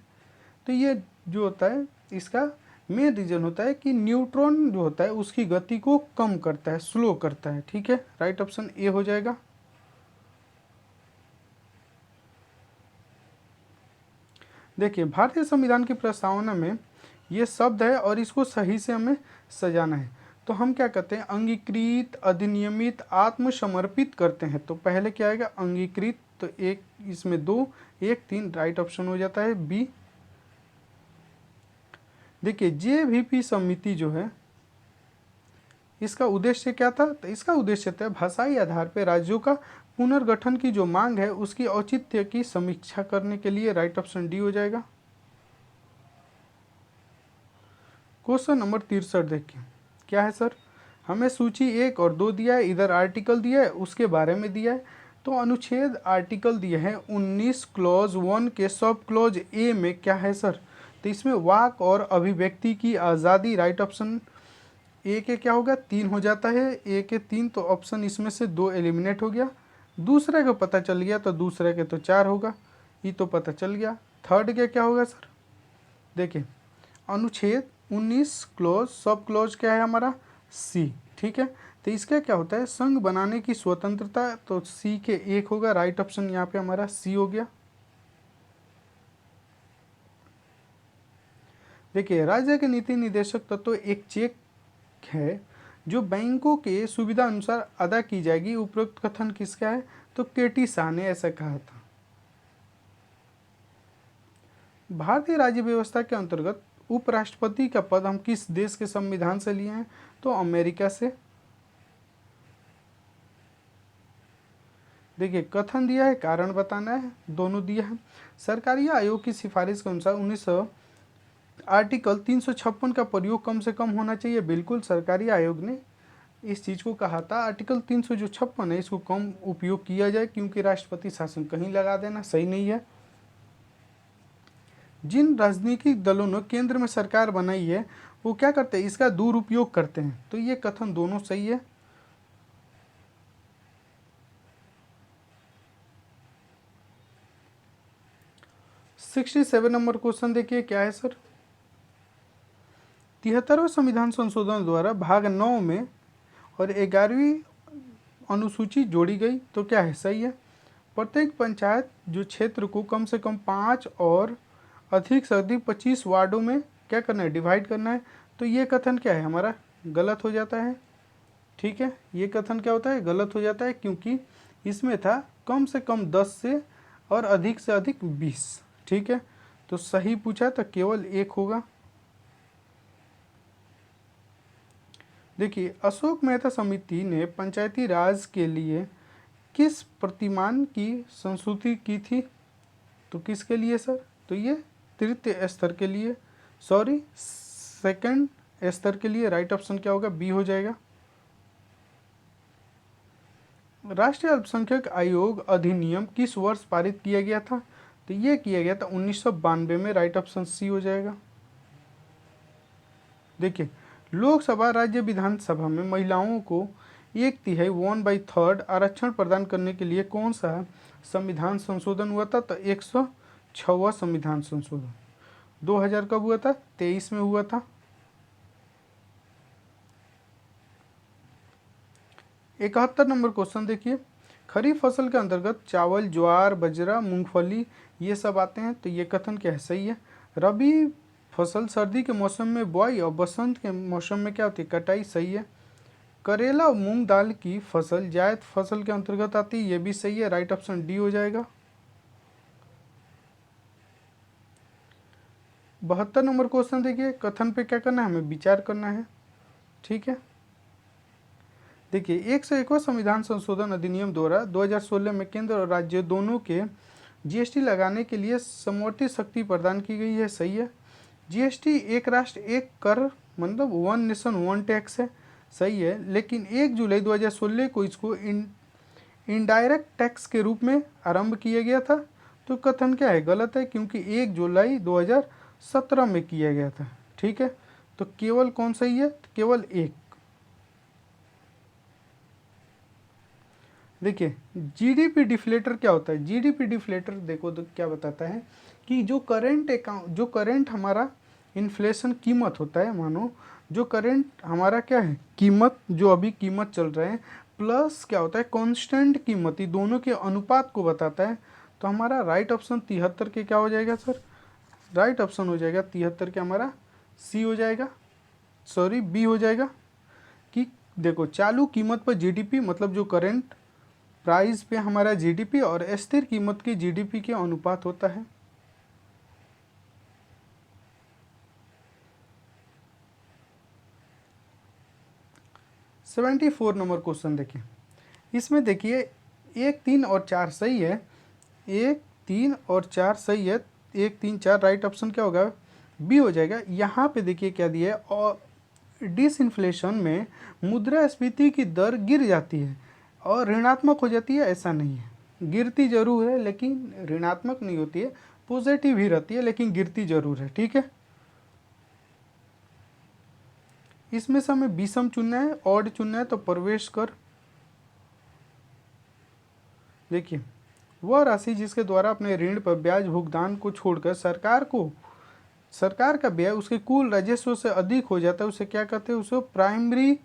तो ये जो होता है इसका मेन रीजन होता है कि न्यूट्रॉन जो होता है उसकी गति को कम करता है, स्लो करता है, ठीक है, राइट ऑप्शन ए हो जाएगा। देखिए भारतीय संविधान की प्रस्तावना में ये शब्द है और इसको सही से हमें सजाना है, तो हम क्या कहते हैं, अंगीकृत, अधिनियमित, आत्मसमर्पित करते हैं। तो पहले क्या आएगा, अंगीकृत, तो एक इसमें 2 1 3, राइट ऑप्शन हो जाता है बी। देखिए JVP समिति जो है इसका उद्देश्य क्या था, तो इसका उद्देश्य था भाषाई आधार पर राज्यों का पुनर्गठन की जो मांग है उसकी औचित्य की समीक्षा करने के लिए राइट ऑप्शन डी हो जाएगा। क्वेश्चन नंबर 63 देखिए क्या है सर, हमें सूची 1 और 2 दिया है, इधर आर्टिकल दिया है, उसके बारे में दिया है। तो अनुच्छेद आर्टिकल दिए हैं 19 क्लॉज 1 के सब क्लॉज ए में क्या है सर, तो इसमें वाक और अभिव्यक्ति की आज़ादी, राइट ऑप्शन ए के क्या होगा 3 हो जाता है, ए के 3, तो ऑप्शन इसमें से 2 एलिमिनेट हो गया। दूसरे का पता चल गया तो दूसरे के तो 4 होगा, ये तो पता चल गया। थर्ड के क्या होगा सर, देखिए अनुच्छेद 19 क्लॉज सब क्लॉज क्या है हमारा सी, ठीक है। तो इसका क्या होता है संघ बनाने की स्वतंत्रता, तो सी के 1 होगा, राइट ऑप्शन यहाँ पे हमारा सी हो गया। देखिए राज्य के नीति निदेशक तत्व एक चेक है जो बैंकों के सुविधा अनुसार अदा की जाएगी, उपरोक्त कथन किसका है, तो केटी शाह ने ऐसा कहा था। भारतीय राज्य व्यवस्था के अंतर्गत उपराष्ट्रपति का पद हम किस देश के संविधान से लिए हैं, तो अमेरिका से। देखिए कथन दिया है, कारण बताना है, दोनों दिया है। सरकारी आयोग की सिफारिश के अनुसार 1900 आर्टिकल 356 का प्रयोग कम से कम होना चाहिए, बिल्कुल सरकारी आयोग ने इस चीज़ को कहा था। आर्टिकल 356 है इसको कम उपयोग किया जाए क्योंकि राष्ट्रपति शासन कहीं लगा देना सही नहीं है। जिन राजनीतिक दलों ने केंद्र में सरकार बनाई है वो क्या करते हैं, इसका दुरुपयोग करते हैं, तो ये कथन दोनों सही है। सिक्सटी 67 नंबर क्वेश्चन देखिए क्या है सर, 73वें संविधान संशोधन द्वारा भाग 9 में और 11वीं अनुसूची जोड़ी गई, तो क्या है सही है। प्रत्येक पंचायत जो क्षेत्र को कम से कम 5 और अधिक से अधिक 25 वार्डों में क्या करना है, डिवाइड करना है, तो ये कथन क्या है हमारा गलत हो जाता है, ठीक है। ये कथन क्या होता है, गलत हो जाता है क्योंकि इसमें था कम से कम 10 से और अधिक से अधिक 20, ठीक है। तो सही पूछा तो केवल 1 होगा। देखिए अशोक मेहता समिति ने पंचायती राज के लिए किस प्रतिमान की संस्तुति की थी, तो किसके लिए सर, तो ये तृतीय स्तर के लिए, सॉरी सेकंड स्तर के लिए, राइट ऑप्शन क्या होगा बी हो जाएगा। राष्ट्रीय अल्पसंख्यक आयोग अधिनियम किस वर्ष पारित किया गया था, तो ये किया गया था 1992 में, राइट ऑप्शन सी हो जाएगा। देखिए लोकसभा राज्य विधानसभा में महिलाओं को 1/3 1/3 आरक्षण प्रदान करने के लिए कौन सा संविधान संशोधन हुआ था, तो 106वां संविधान संशोधन 2000 कब हुआ था, 23 में हुआ था। 71 नंबर क्वेश्चन देखिए, खरीफ फसल के अंतर्गत चावल ज्वार बाजरा मूंगफली ये सब आते हैं, तो ये कथन क्या है सही है। रबी फसल सर्दी के मौसम में बुआई और बसंत के मौसम में क्या होती है कटाई, सही है। करेला और मूंग दाल की फसल जायद फसल के अंतर्गत आती है, ये भी सही है, राइट ऑप्शन डी हो जाएगा। 72 नंबर क्वेश्चन देखिए, कथन पे क्या करना है, हमें विचार करना है, ठीक है। देखिए 101वां संविधान संशोधन अधिनियम द्वारा 2016 में केंद्र और राज्य दोनों के जीएसटी लगाने के लिए समवर्ती शक्ति प्रदान की गई है, सही है। जीएसटी एक राष्ट्र एक कर मतलब वन नेशन वन टैक्स है, सही है, लेकिन 1 जुलाई 2016 को इसको इनडायरेक्ट टैक्स के रूप में आरंभ किया गया था, तो कथन क्या है गलत है क्योंकि 1 जुलाई 2017 में किया गया था, ठीक है। तो केवल कौन सही है, तो केवल एक। देखिए जीडीपी डिफ्लेटर क्या होता है, जीडीपी डिफ्लेटर देखो तो क्या बताता है कि जो करंट हमारा इन्फ्लेशन कीमत होता है, मानो जो करंट हमारा क्या है कीमत, जो अभी कीमत चल रहे हैं प्लस क्या होता है कांस्टेंट कीमत, ये दोनों के अनुपात को बताता है। तो हमारा राइट ऑप्शन 73 के क्या हो जाएगा सर, राइट ऑप्शन हो जाएगा 73 के हमारा सी हो जाएगा, सॉरी बी हो जाएगा। कि देखो चालू कीमत पर जीडीपी मतलब जो करेंट प्राइस पे हमारा जीडीपी और स्थिर कीमत की जीडीपी के अनुपात होता है। सेवेंटी 74 नंबर क्वेश्चन देखिए, इसमें देखिए 1, 3 और 4 सही है, 1, 3 और 4 सही है, 1, 3, 4 राइट ऑप्शन क्या होगा, बी हो जाएगा। यहाँ पे देखिए क्या दिया है, और डिसइन्फ्लेशन में मुद्रास्फीति की दर गिर जाती है और ऋणात्मक हो जाती है, ऐसा नहीं है, गिरती जरूर है लेकिन ऋणात्मक नहीं होती है, पॉजिटिव ही रहती है लेकिन गिरती जरूर है, ठीक है। इसमें से हमें विषम चुनना है, ऑड चुनना है, तो प्रवेश कर। देखिए, वह राशि जिसके द्वारा अपने ऋण पर ब्याज भुगतान को छोड़कर सरकार का व्यय उसके कुल राजस्व से अधिक हो जाता है, उसे क्या कहते हैं, उसे प्राइमरी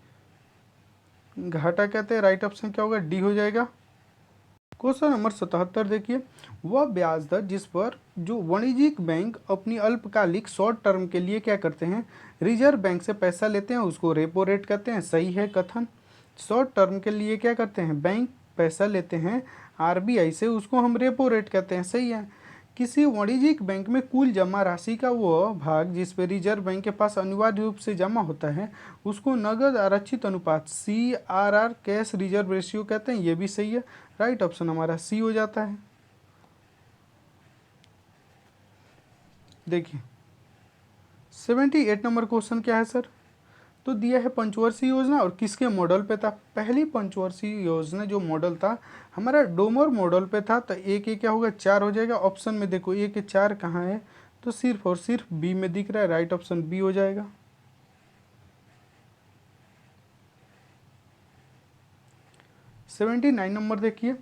घाटा कहते हैं। राइट ऑप्शन क्या होगा, डी हो जाएगा। क्वेश्चन नंबर 77 देखिए, वह ब्याज दर जिस पर जो वाणिज्यिक बैंक अपनी अल्पकालिक शॉर्ट टर्म के लिए क्या करते हैं, रिजर्व बैंक से पैसा लेते हैं, उसको रेपो रेट कहते हैं, सही है कथन। शॉर्ट टर्म के लिए क्या करते हैं, बैंक पैसा लेते हैं आरबीआई से, उसको हम रेपो रेट कहते हैं, सही है। किसी वाणिज्यिक बैंक में कुल जमा राशि का वह भाग जिस पर रिजर्व बैंक के पास अनिवार्य रूप से जमा होता है, उसको नगद आरक्षित अनुपात CRR कैश रिजर्व रेशियो कहते हैं, ये भी सही है। राइट ऑप्शन हमारा सी हो जाता है। देखिए 78 नंबर क्वेश्चन क्या है सर, तो दिया है पंचवर्षीय योजना और किसके मॉडल पे था। पहली पंचवर्षीय योजना जो मॉडल था हमारा डोमर मॉडल पे था, तो एक क्या होगा, 4 हो जाएगा। ऑप्शन में देखो 1 के 4 कहाँ है, तो सिर्फ और सिर्फ बी में दिख रहा है, राइट ऑप्शन बी हो जाएगा। 79 नंबर देखिए,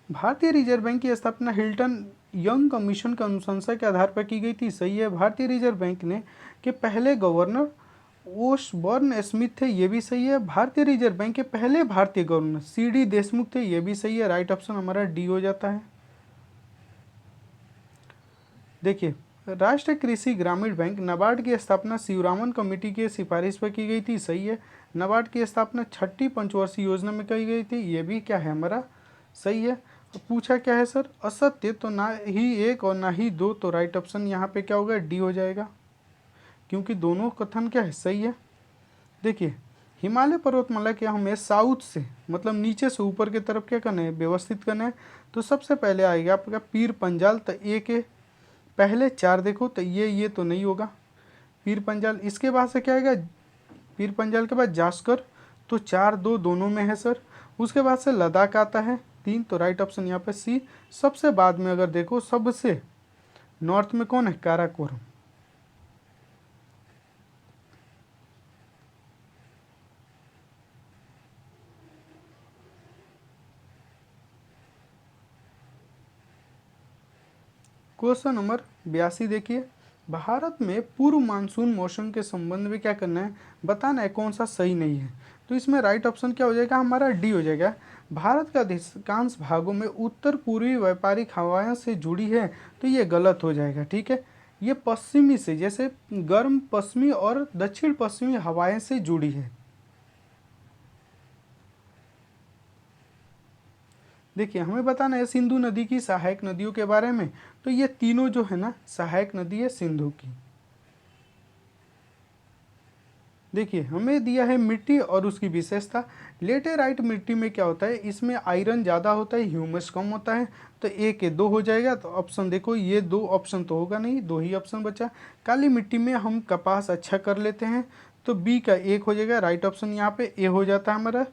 भारतीय रिजर्व बैंक की स्थापना हिल्टन यंग कमीशन के अनुशंसा के आधार पर की गई थी, सही है। भारतीय रिजर्व बैंक ने के पहले गवर्नर ओशबर्न स्मिथ थे, ये भी सही है। भारतीय रिजर्व बैंक के पहले भारतीय गवर्नर CD देशमुख थे, ये भी सही है। राइट ऑप्शन हमारा डी हो जाता है। देखिए, राष्ट्रीय कृषि ग्रामीण बैंक नाबार्ड की स्थापना शिवरामन कमेटी के सिफारिश पर की गई थी, सही है। नाबार्ड की स्थापना 6ठी पंचवर्षीय योजना में की गई थी, ये भी क्या है हमारा सही है। तो पूछा क्या है सर, असत्य तो ना ही 1 और ना ही 2, तो राइट ऑप्शन यहाँ पे क्या होगा, डी हो जाएगा, क्योंकि दोनों कथन क्या है, सही है। देखिए, हिमालय पर्वतमाला के हमें साउथ से मतलब नीचे से ऊपर की तरफ क्या करना है, व्यवस्थित करना है। तो सबसे पहले आएगा आपका पीर पंजाल, तो ए के पहले 4 देखो, तो ये तो नहीं होगा पीर पंजाल। इसके बाद से क्या आएगा, पीर पंजाल के बाद जास्कर, तो 4, 2 दोनों में है सर। उसके बाद से लद्दाख आता है 3, तो राइट ऑप्शन यहाँ पे सी। सबसे बाद में अगर देखो सबसे नॉर्थ में कौन है, काराकोरम। क्वेश्चन नंबर 82 देखिए, भारत में पूर्व मानसून मौसम के संबंध में क्या करना है, बताना है कौन सा सही नहीं है। तो इसमें राइट ऑप्शन क्या हो जाएगा, हमारा डी हो जाएगा। भारत का अधिकांश भागों में उत्तर पूर्वी व्यापारिक हवाएं से जुड़ी है, तो ये गलत हो जाएगा, ठीक है। ये पश्चिमी से, जैसे गर्म पश्चिमी और दक्षिण पश्चिमी हवाएं से जुड़ी है। देखिए, हमें बताना है सिंधु नदी की सहायक नदियों के बारे में, तो ये तीनों जो है ना सहायक नदी है सिंधु की। देखिए, हमें दिया है मिट्टी और उसकी विशेषता। लेटेराइट मिट्टी में क्या होता है, इसमें आयरन ज़्यादा होता है, ह्यूमस कम होता है, तो ए के 2 हो जाएगा। तो ऑप्शन देखो, ये 2 ऑप्शन तो होगा नहीं, 2 ही ऑप्शन बचा। काली मिट्टी में हम कपास अच्छा कर लेते हैं, तो बी का 1 हो जाएगा। राइट ऑप्शन यहाँ पे ए हो जाता है हमारा।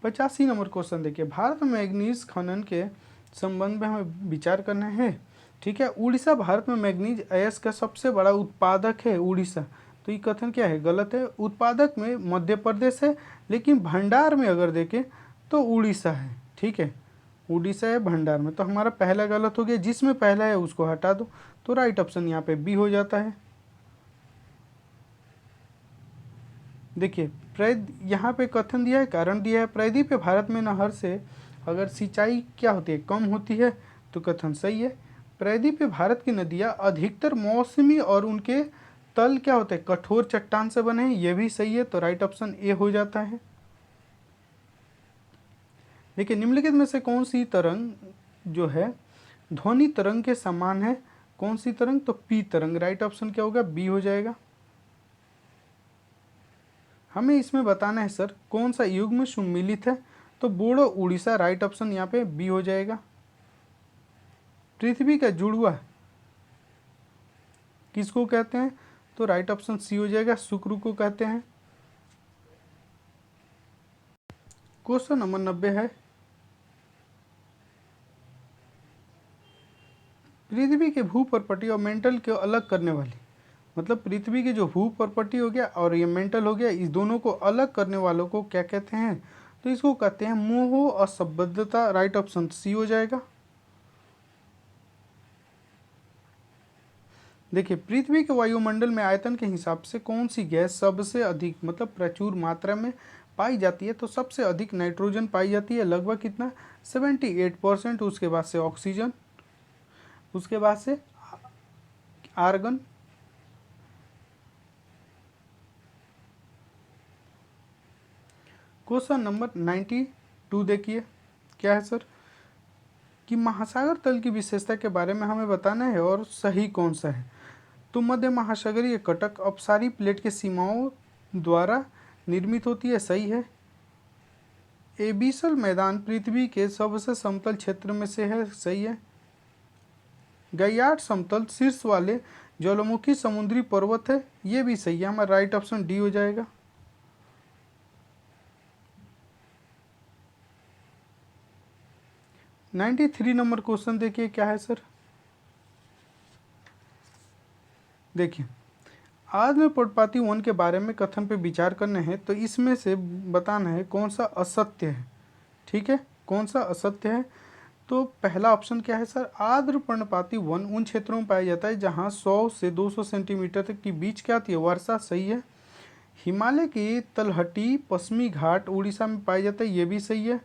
85 नंबर क्वेश्चन देखिए, भारत में मैग्नीज खनन के संबंध में हमें विचार करना है, ठीक है। उड़ीसा भारत में मैग्नीज अयस्क का सबसे बड़ा उत्पादक है, उड़ीसा। तो ये कथन क्या है, गलत है। उत्पादक में मध्य प्रदेश है, लेकिन भंडार में अगर देखें तो उड़ीसा है, ठीक है। उड़ीसा है भंडार में, तो हमारा पहला गलत हो गया, जिसमें पहला है उसको हटा दो, तो राइट ऑप्शन यहाँ पे बी हो जाता है। देखिए, यहाँ पे कथन दिया है, कारण दिया है, प्रायद्वीप भारत में नहर से अगर सिंचाई क्या होती है, कम होती है, तो कथन सही है। प्रायद्वीप भारत की नदियाँ अधिकतर मौसमी और उनके तल क्या होते हैं, कठोर चट्टान से बने हैं, ये भी सही है। तो राइट ऑप्शन ए हो जाता है। देखिए, निम्नलिखित में से कौन सी तरंग जो है ध्वनि तरंग के समान है, कौन सी तरंग, तो पी तरंग। राइट ऑप्शन क्या होगा, बी हो जाएगा। हमें इसमें बताना है सर कौन सा युग्म सम्मिलित है, तो बोडो उड़ीसा राइट ऑप्शन यहाँ पे बी हो जाएगा। पृथ्वी का जुड़वा किसको कहते हैं, तो राइट ऑप्शन सी हो जाएगा, शुक्र को कहते हैं। क्वेश्चन नंबर 90 है, पृथ्वी के भू प्रॉपर्टी और मेंटल को अलग करने वाली, मतलब पृथ्वी की जो भू प्रॉपर्टी हो गया और ये मेंटल हो गया, इस दोनों को अलग करने वालों को क्या कहते हैं, तो इसको कहते हैं मोह असंबद्धता, राइट ऑप्शन सी हो जाएगा। देखिए पृथ्वी के वायुमंडल में आयतन के हिसाब से कौन सी गैस सबसे अधिक मतलब प्रचुर मात्रा में पाई जाती है, तो सबसे अधिक नाइट्रोजन पाई जाती है, लगभग कितना 78%। उसके बाद से ऑक्सीजन, उसके बाद से आर्गन, क्वेश्चन नंबर 92 देखिए क्या है सर, कि महासागर तल की विशेषता के बारे में हमें बताना है और सही कौन सा है। तो मध्य महासागरीय कटक अपसारी प्लेट के सीमाओं द्वारा निर्मित होती है, सही है। एबिसल मैदान पृथ्वी के सबसे समतल क्षेत्र में से है, सही है। गैयार्ड समतल शीर्ष वाले ज्वालामुखी समुद्री पर्वत है, ये भी सही है, हमारा राइट ऑप्शन डी हो जाएगा। नाइन्टी 93 नंबर क्वेश्चन देखिए क्या है सर, देखिए आदम पर्णपाती वन के बारे में कथन पे विचार करने हैं, तो इसमें से बताना है कौन सा असत्य है, ठीक है, कौन सा असत्य है। तो पहला ऑप्शन क्या है सर, आर्द्र पर्णपाती वन उन क्षेत्रों में पाया जाता है जहां 100 से 200 सेंटीमीटर तक की बीच क्या आती है, वर्षा, सही है। हिमालय की तलहटी पश्चिमी घाट उड़ीसा में पाया जाता है, ये भी सही है।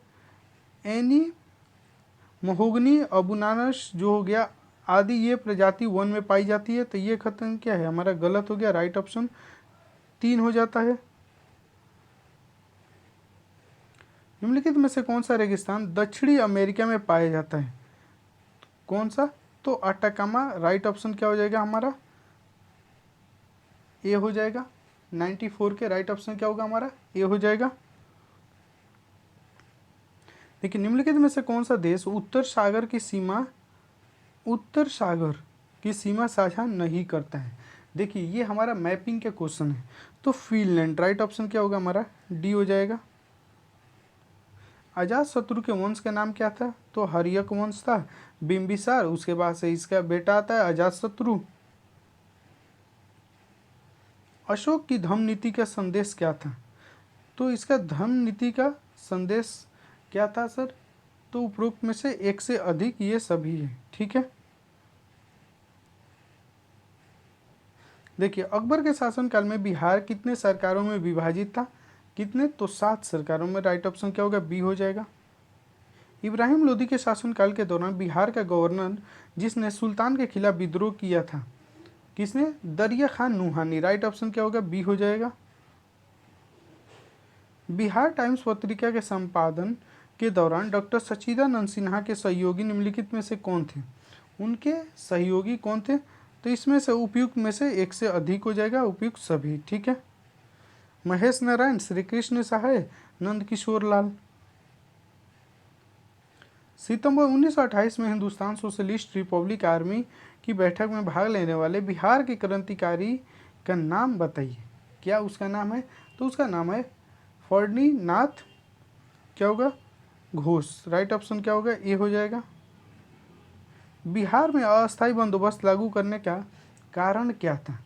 एनी महोगनी अबुनानस जो हो गया आदि ये प्रजाति वन में पाई जाती है, तो ये खत्म क्या है हमारा, गलत हो गया, राइट ऑप्शन 3 हो जाता है। निम्नलिखित में से कौन सा रेगिस्तान दक्षिणी अमेरिका में पाया जाता है, कौन सा, तो अटाकामा, राइट ऑप्शन क्या हो जाएगा हमारा, ए हो जाएगा। 94 के राइट ऑप्शन क्या होगा हमारा, ए हो जाएगा। देखिए निम्नलिखित में से कौन सा देश उत्तर सागर की सीमा साझा नहीं करता है। देखिए ये हमारा मैपिंग के क्वेश्चन है, तो फिनलैंड, राइट ऑप्शन क्या होगा हमारा, डी हो जाएगा। अजात शत्रु के वंश का नाम क्या था, तो हर्यक वंश था, बिंबिसार, उसके बाद से इसका बेटा आता है अजात शत्रु। अशोक की धम्म नीति का संदेश क्या था, तो इसका धम्म नीति का संदेश क्या था सर, तो उपरोक्त में से एक से अधिक ये सभी है, ठीक है। देखिए अकबर के शासनकाल में बिहार कितने सरकारों में विभाजित था, कितने, तो 7 सरकारों में, राइट ऑप्शन क्या होगा, बी हो जाएगा। इब्राहिम लोदी के शासनकाल के दौरान बिहार का गवर्नर जिसने सुल्तान के खिलाफ विद्रोह किया था, किसने, दरिया खान नुहानी, राइट ऑप्शन क्या होगा, बी हो जाएगा। बिहार टाइम्स पत्रिका के संपादन के दौरान डॉक्टर सच्चिदानंद सिन्हा के सहयोगी निम्नलिखित में से कौन थे, उनके सहयोगी कौन थे, तो इसमें से उपयुक्त में से एक से अधिक हो जाएगा, उपयुक्त सभी, ठीक है। महेश नारायण, श्री कृष्ण सहाय, नंद किशोर लाल। सितंबर 1928 में हिंदुस्तान सोशलिस्ट रिपब्लिक आर्मी की बैठक में भाग लेने वाले बिहार के क्रांतिकारी का नाम बताइए, क्या उसका नाम है, तो उसका नाम है फर्डीनाथ क्या होगा, घोष, राइट ऑप्शन क्या होगा, ए हो जाएगा। बिहार में अस्थायी बंदोबस्त लागू करने का कारण क्या था,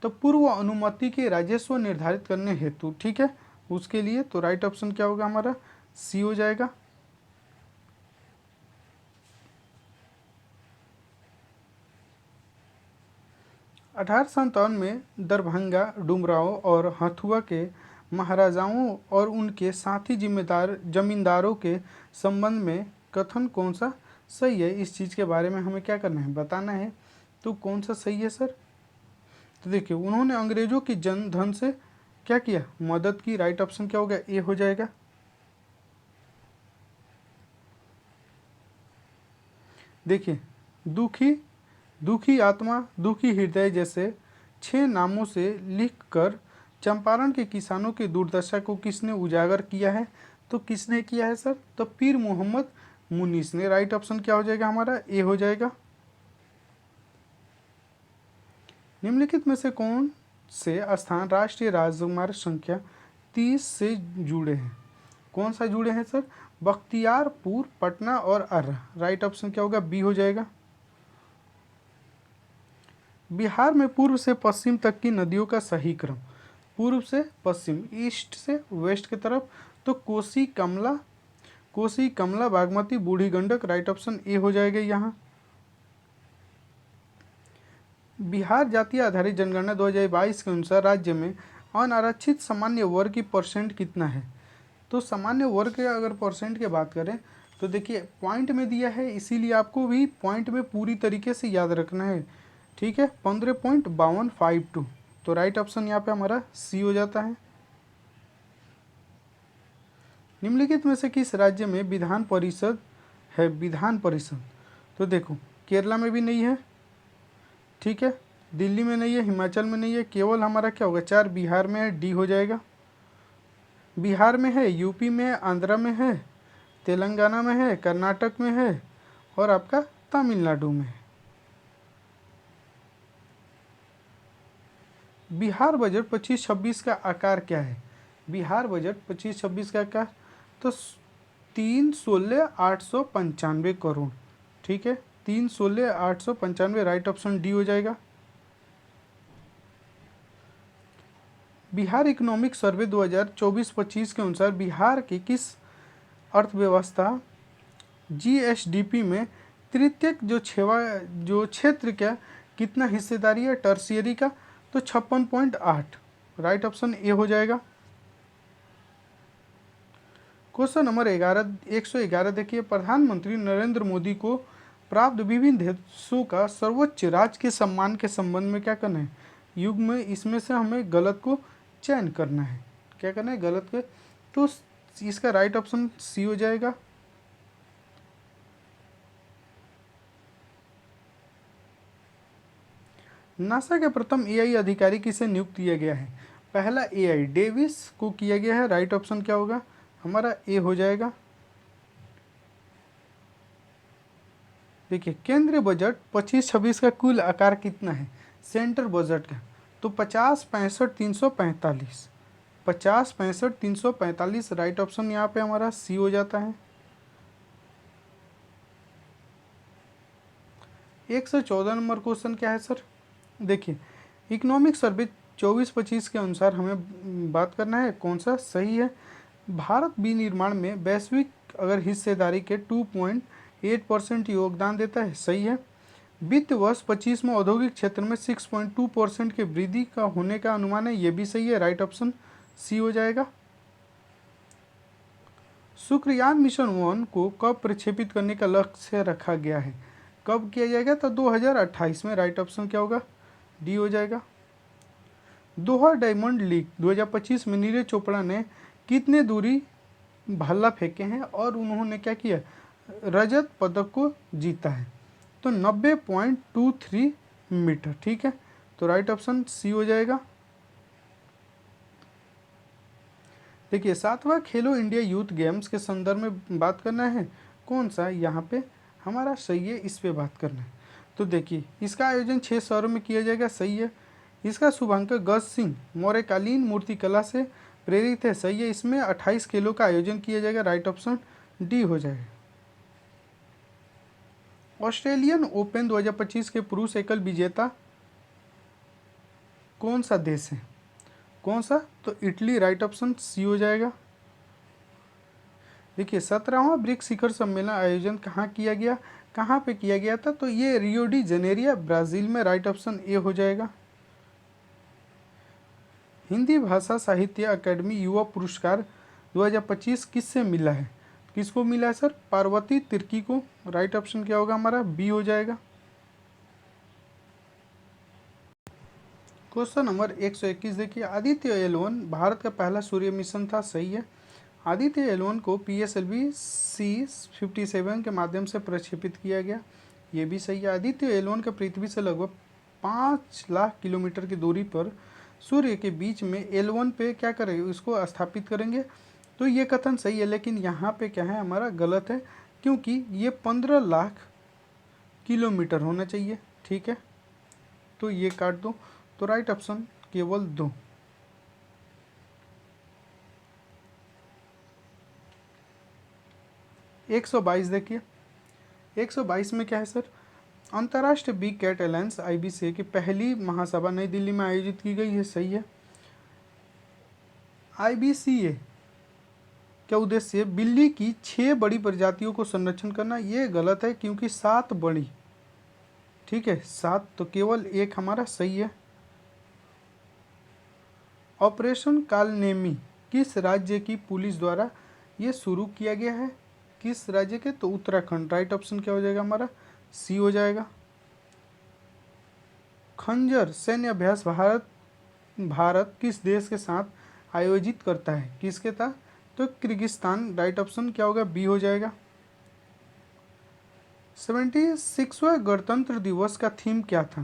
तो पूर्व अनुमति के राजस्व निर्धारित करने हेतु, ठीक है, उसके लिए, तो राइट ऑप्शन क्या होगा हमारा, सी हो जाएगा। अठारह में दरभंगा, डुमराव और हथुआ के महाराजाओं और उनके साथी जमींदारों के संबंध में कथन कौन सा सही है, इस चीज़ के बारे में हमें क्या करना है, बताना है, तो कौन सा सही है सर, तो देखिए उन्होंने अंग्रेजों की जन धन से क्या किया, मदद की, राइट ऑप्शन क्या होगा, ए हो जाएगा। देखिए दुखी आत्मा, दुखी हृदय जैसे 6 नामों से लिखकर चंपारण के किसानों की दुर्दशा को किसने उजागर किया है? तो किसने किया है सर? तो पीर मोहम्मद मुनीस ने। राइट ऑप्शन क्या हो जाएगा हमारा? ए हो जाएगा। निम्नलिखित में से कौन से स्थान राष्ट्रीय राजमार्ग संख्या 30 से जुड़े हैं? कौन सा जुड़े हैं सर? बख्तियारपुर, पटना और अर्रा। राइट ऑप्शन क्या होगा? बी हो जाएगा। बिहार में पूर्व से पश्चिम तक की नदियों का सही क्रम, पूर्व से पश्चिम, ईस्ट से वेस्ट की तरफ, तो कोसी, कमला, बागमती, बूढ़ी गंडक। राइट ऑप्शन ए हो जाएगा यहाँ। बिहार जातीय आधारित जनगणना 2022 के अनुसार राज्य में अनारक्षित सामान्य वर्ग की परसेंट कितना है? तो सामान्य वर्ग के अगर परसेंट की बात करें तो देखिए पॉइंट में दिया है, इसीलिए आपको भी पॉइंट में पूरी तरीके से याद रखना है, ठीक है। 15.5252। तो राइट ऑप्शन यहाँ पे हमारा सी हो जाता है। निम्नलिखित में से किस राज्य में विधान परिषद है? विधान परिषद, तो देखो केरला में भी नहीं है, ठीक है, दिल्ली में नहीं है, हिमाचल में नहीं है, केवल हमारा क्या होगा? 4 बिहार में है, डी हो जाएगा। बिहार में है, यूपी में है, आंध्रा में है, तेलंगाना में है, कर्नाटक में है और आपका तमिलनाडु में है। बिहार बजट 25-26 का आकार क्या है? बिहार बजट 25-26 का आकार तो 316,895 करोड़, ठीक है, 316,895। राइट ऑप्शन डी हो जाएगा। बिहार इकोनॉमिक सर्वे 2024-25 के अनुसार बिहार की किस अर्थव्यवस्था जीएसडीपी में तृतीयक जो क्षेत्र का कितना हिस्सेदारी है टर्शियरी का? तो 56.8। राइट ऑप्शन ए हो जाएगा। क्वेश्चन नंबर 111 देखिए, प्रधानमंत्री नरेंद्र मोदी को प्राप्त विभिन्न देशों का सर्वोच्च राज के सम्मान के संबंध में क्या करना है? युग में इसमें से हमें गलत को चयन करना है। क्या करना है? गलत के, तो इसका राइट ऑप्शन सी हो जाएगा। नासा के प्रथम एआई अधिकारी किसे नियुक्त किया गया है? पहला एआई डेविस को किया गया है। राइट ऑप्शन क्या होगा हमारा? ए हो जाएगा। देखिए केंद्रीय बजट 25-26 का कुल आकार कितना है सेंट्रल बजट का? तो 50-65-345, 50-65-345। राइट ऑप्शन यहाँ पे हमारा सी हो जाता है। 114 नंबर क्वेश्चन क्या है सर? देखिए इकोनॉमिक सर्वे 24-25 के अनुसार हमें बात करना है कौन सा सही है। भारत विनिर्माण में वैश्विक अगर हिस्सेदारी के 2.8% योगदान देता है, सही है। वित्त वर्ष 25 में औद्योगिक क्षेत्र में 6.2% की वृद्धि का होने का अनुमान है, ये भी सही है। राइट ऑप्शन सी हो जाएगा। शुक्रयान मिशन 1 को कब प्रक्षेपित करने का लक्ष्य रखा गया है? कब किया जाएगा? तो 2028 में। राइट ऑप्शन क्या होगा? डी हो जाएगा। दोहा डायमंड लीग 2025 में नीरज चोपड़ा ने कितने दूरी भाला फेंके हैं और उन्होंने क्या किया? रजत पदक को जीता है। तो 90.23 मीटर, ठीक है। तो राइट ऑप्शन सी हो जाएगा। देखिए 7वां खेलो इंडिया यूथ गेम्स के संदर्भ में बात करना है कौन सा यहाँ पे हमारा सही है, इस पे बात करना है। तो देखिए इसका आयोजन 6 शहरों में किया जाएगा, सही है। इसका शुभारंभ गज सिंह मौर्यकालीन मूर्तिकला से प्रेरित है, सही है। इसमें 28 खेलों का आयोजन किया जाएगा। राइट ऑप्शन डी हो जाएगा। ऑस्ट्रेलियन ओपन 2025 के पुरुष एकल विजेता कौन सा देश है? कौन सा? तो इटली। राइट ऑप्शन सी हो जाएगा। देखिए 17वां ब्रिक्स शिखर सम्मेलन आयोजन कहाँ किया गया? कहाँ पे किया गया था? तो ये रियो डी जेनेरिया ब्राज़ील में। राइट ऑप्शन ए हो जाएगा। हिंदी भाषा साहित्य अकादमी युवा पुरस्कार 2025 किससे मिला है? किसको मिला है सर? पार्वती तिर्की को। राइट ऑप्शन क्या होगा हमारा? बी हो जाएगा। क्वेश्चन नंबर 121 देखिए, आदित्य L1 भारत का पहला सूर्य मिशन था, सही है। आदित्य L1 को PSLV C-57 के माध्यम से प्रक्षेपित किया गया, ये भी सही है। आदित्य L1 का पृथ्वी से लगभग 5 लाख किलोमीटर की दूरी पर सूर्य के बीच में L1 पे क्या करेंगे, इसको स्थापित करेंगे। तो ये कथन सही है, लेकिन यहाँ पे क्या है हमारा गलत है, क्योंकि ये 15 लाख किलोमीटर होना चाहिए। ठीक है, तो ये काट दो। तो राइट ऑप्शन केवल 2। 122 देखिए, 122 में क्या है सर, अंतर्राष्ट्रीय बिग कैट अलायंस IBC की पहली महासभा नई दिल्ली में आयोजित की गई है। सही है। IBCA क्या उद्देश्य है, बिल्ली की 6 बड़ी प्रजातियों को संरक्षण करना। ये गलत है, क्योंकि 7 बड़ी, ठीक है 7, तो केवल 1 हमारा सही है। ऑपरेशन कालनेमी किस राज्य की पुलिस द्वारा ये शुरू किया गया है, किस राज्य के, तो उत्तराखंड। राइट ऑप्शन क्या हो जाएगा हमारा, सी हो जाएगा। खंजर सैन्य अभ्यास भारत किस देश के साथ आयोजित करता है, किसके साथ, तो किर्गिस्तान। राइट ऑप्शन क्या होगा, बी हो जाएगा। 76वां गणतंत्र दिवस का थीम क्या था,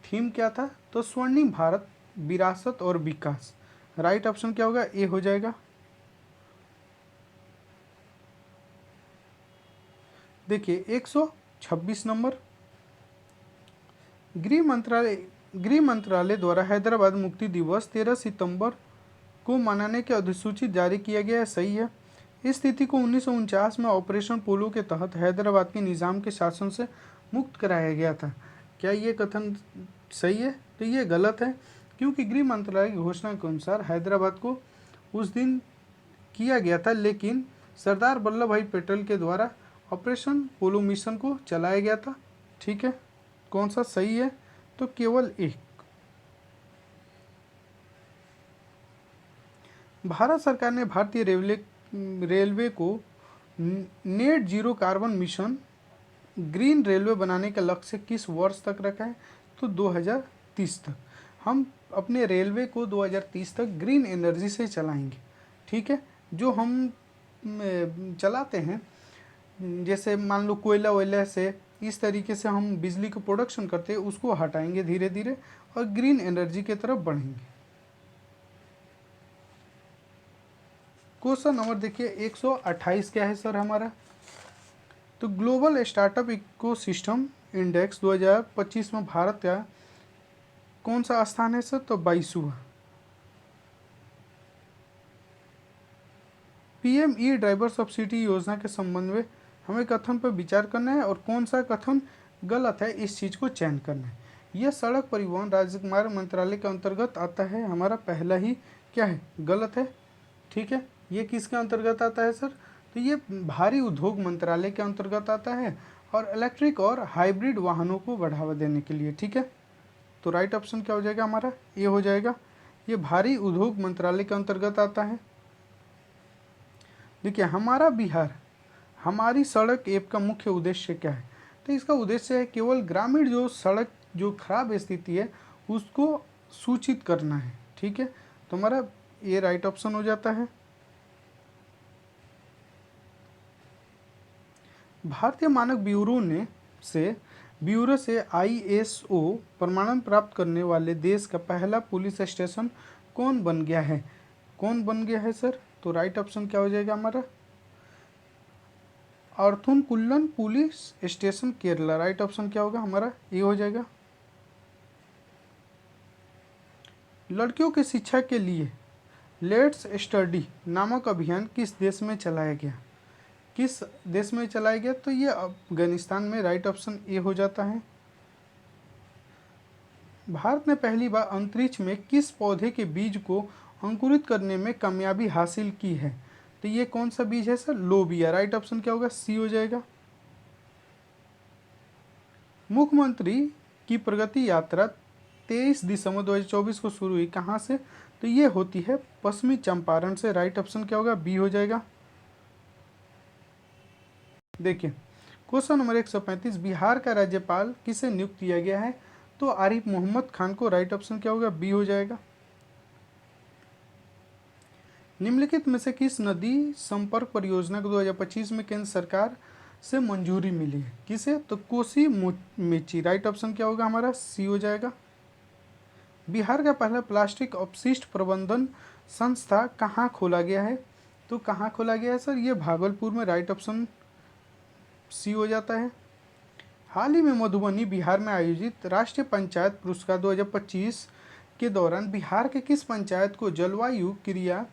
थीम क्या था, तो स्वर्णिम भारत, विरासत और विकास। राइट ऑप्शन क्या होगा, ए हो जाएगा। देखिए 126 नंबर, गृह मंत्रालय द्वारा हैदराबाद मुक्ति दिवस 13 सितंबर को मनाने की अधिसूचित जारी किया गया है। सही है। इस तिथि को 1949 में ऑपरेशन पोलो के तहत हैदराबाद के निज़ाम के शासन से मुक्त कराया गया था। क्या ये कथन सही है, तो ये गलत है, क्योंकि गृह मंत्रालय की घोषणा के अनुसार हैदराबाद को उस दिन किया गया था, लेकिन सरदार वल्लभ भाई पटेल के द्वारा ऑपरेशन पोलो मिशन को चलाया गया था। ठीक है, कौन सा सही है, तो केवल एक। भारत सरकार ने भारतीय रेलवे को net zero carbon mission green railway बनाने का लक्ष्य किस वर्ष तक रखा है, तो 2030 तक। हम अपने रेलवे को 2030 तक ग्रीन एनर्जी से चलाएंगे। ठीक है, जो हम चलाते हैं, जैसे मान लो कोयला वोयला से, इस तरीके से हम बिजली को प्रोडक्शन करते हैं, उसको हटाएंगे धीरे धीरे और ग्रीन एनर्जी की तरफ बढ़ेंगे। क्वेश्चन नंबर देखिए 128 क्या है सर हमारा, तो ग्लोबल स्टार्टअप इकोसिस्टम इंडेक्स 2025 में भारत का कौन सा स्थान है सर, तो 22वां। PME ड्राइवर सब्सिडी योजना के संबंध में हमें कथन पर विचार करना है, और कौन सा कथन गलत है इस चीज़ को चयन करना है। यह सड़क परिवहन राजमार्ग मंत्रालय के अंतर्गत आता है, हमारा पहला ही क्या है, गलत है। ठीक है, ये किसके अंतर्गत आता है सर, तो ये भारी उद्योग मंत्रालय के अंतर्गत आता है, और इलेक्ट्रिक और हाइब्रिड वाहनों को बढ़ावा देने के लिए। ठीक है, तो राइट ऑप्शन क्या हो जाएगा हमारा, ये हो जाएगा। ये भारी उद्योग मंत्रालय के अंतर्गत आता है। देखिए हमारा बिहार हमारी सड़क ऐप का मुख्य उद्देश्य क्या है, तो इसका उद्देश्य है केवल ग्रामीण जो सड़क जो खराब स्थिति है उसको सूचित करना है। ठीक है, तो हमारा ये राइट ऑप्शन हो जाता है। भारतीय मानक ब्यूरो से ISO प्रमाणन प्राप्त करने वाले देश का पहला पुलिस स्टेशन कौन बन गया है, कौन बन गया है सर, तो राइट ऑप्शन क्या हो जाएगा हमारा, Arthunkullan police station Kerala. Right option क्या होगा हमारा, ये हो जाएगा। लड़कियों की शिक्षा के लिए लेट्स स्टडी नामक अभियान किस देश में चलाया गया, किस देश में चलाया गया, तो ये अफगानिस्तान में। राइट ऑप्शन ए हो जाता है। भारत ने पहली बार अंतरिक्ष में किस पौधे के बीज को अंकुरित करने में कामयाबी हासिल की है, तो ये कौन सा बीज है सर, लोबिया। राइट ऑप्शन क्या होगा, सी हो जाएगा। मुख्यमंत्री की प्रगति यात्रा 23 दिसंबर 2024 को शुरू हुई कहाँ से, तो ये होती है पश्चिमी चंपारण से। राइट ऑप्शन क्या होगा, बी हो जाएगा। देखिए क्वेश्चन नंबर 135, बिहार का राज्यपाल किसे नियुक्त किया गया है, तो आरिफ मोहम्मद खान को। राइट ऑप्शन क्या होगा, बी हो जाएगा। निम्नलिखित में से किस नदी संपर्क परियोजना को 2025 में केंद्र सरकार से मंजूरी मिली है, किसे, तो कोसी मेची। राइट ऑप्शन क्या होगा हमारा, सी हो जाएगा। बिहार का पहला प्लास्टिक अपशिष्ट प्रबंधन संस्था कहाँ खोला गया है? तो कहाँ खोला गया है सर? ये भागलपुर में, राइट ऑप्शन सी हो जाता है। हाल ही में मधुबनी, बिहार में आयोजित राष्ट्रीय पंचायत पुरस्कार 2025 के दौरान बिहार के किस पंचायत को जलवायु क्रिया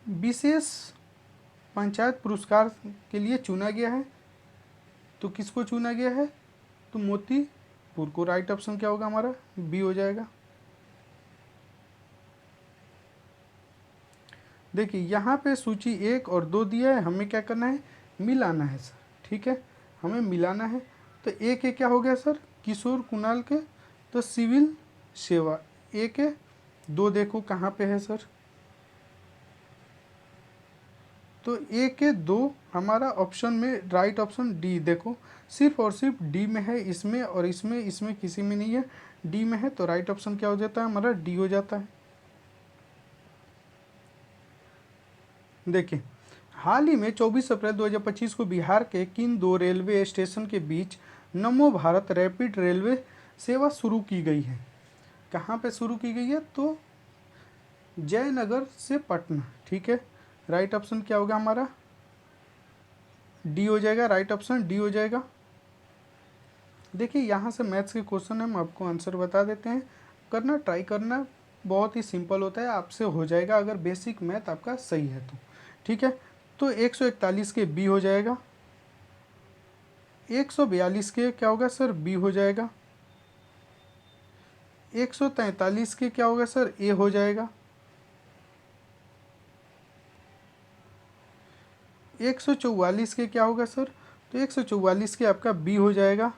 विशेष पंचायत पुरस्कार के लिए चुना गया है? तो किसको चुना गया है? तो मोतीपुर को। राइट ऑप्शन क्या होगा हमारा? बी हो जाएगा। देखिए यहाँ पे सूची 1 और 2 दिया है, हमें क्या करना है? मिलाना है सर, ठीक है, हमें मिलाना है। तो एक क्या हो गया सर? किशोर कुणाल के, तो सिविल सेवा एक है। 2 देखो कहाँ पे है सर? तो एक है 2 हमारा ऑप्शन में, राइट ऑप्शन डी। देखो सिर्फ और सिर्फ डी में है, इसमें और इसमें किसी में नहीं है, डी में है। तो राइट ऑप्शन क्या हो जाता है हमारा? डी हो जाता है। देखिए हाल ही में 24 अप्रैल 2025 को बिहार के किन 2 रेलवे स्टेशन के बीच नमो भारत रैपिड रेलवे सेवा शुरू की गई है? कहाँ पे शुरू की गई है? तो जयनगर से पटना, ठीक है। राइट ऑप्शन क्या होगा हमारा? डी हो जाएगा। राइट ऑप्शन डी हो जाएगा। देखिए यहाँ से मैथ्स के क्वेश्चन हम आपको आंसर बता देते हैं, करना ट्राई करना, बहुत ही सिंपल होता है, आपसे हो जाएगा अगर बेसिक मैथ आपका सही है तो, ठीक है। तो 141 के बी हो जाएगा। 142 के क्या होगा सर? बी हो जाएगा। 143 के क्या होगा सर? ए हो जाएगा। 144 के क्या होगा सर? तो 144 के आपका बी हो जाएगा।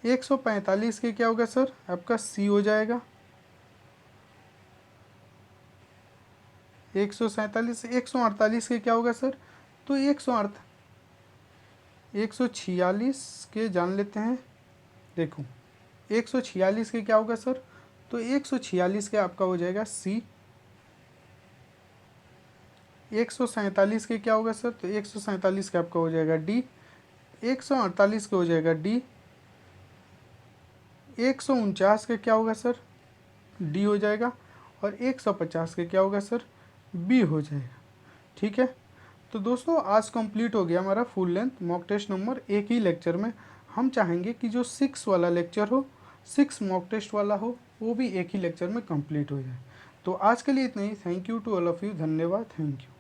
145 के क्या होगा सर? आपका सी हो जाएगा। 147, 148 के क्या होगा सर? तो 146 के जान लेते हैं। देखो 146 के क्या होगा सर? तो 146 के आपका हो जाएगा सी। 147 के क्या होगा सर? तो 147 का आपका हो जाएगा डी। 148 का हो जाएगा डी। 149 के क्या होगा सर? डी हो जाएगा। और 150 के क्या होगा सर? बी हो जाएगा, ठीक है। तो दोस्तों आज कंप्लीट हो गया हमारा full length mock test number एक ही लेक्चर में। हम चाहेंगे कि जो 6 वाला लेक्चर हो, 6 मॉक टेस्ट वाला हो, वो भी एक ही लेक्चर में कंप्लीट हो जाए। तो आज के लिए इतना ही। Thank you to all of you. धन्यवाद। Thank you.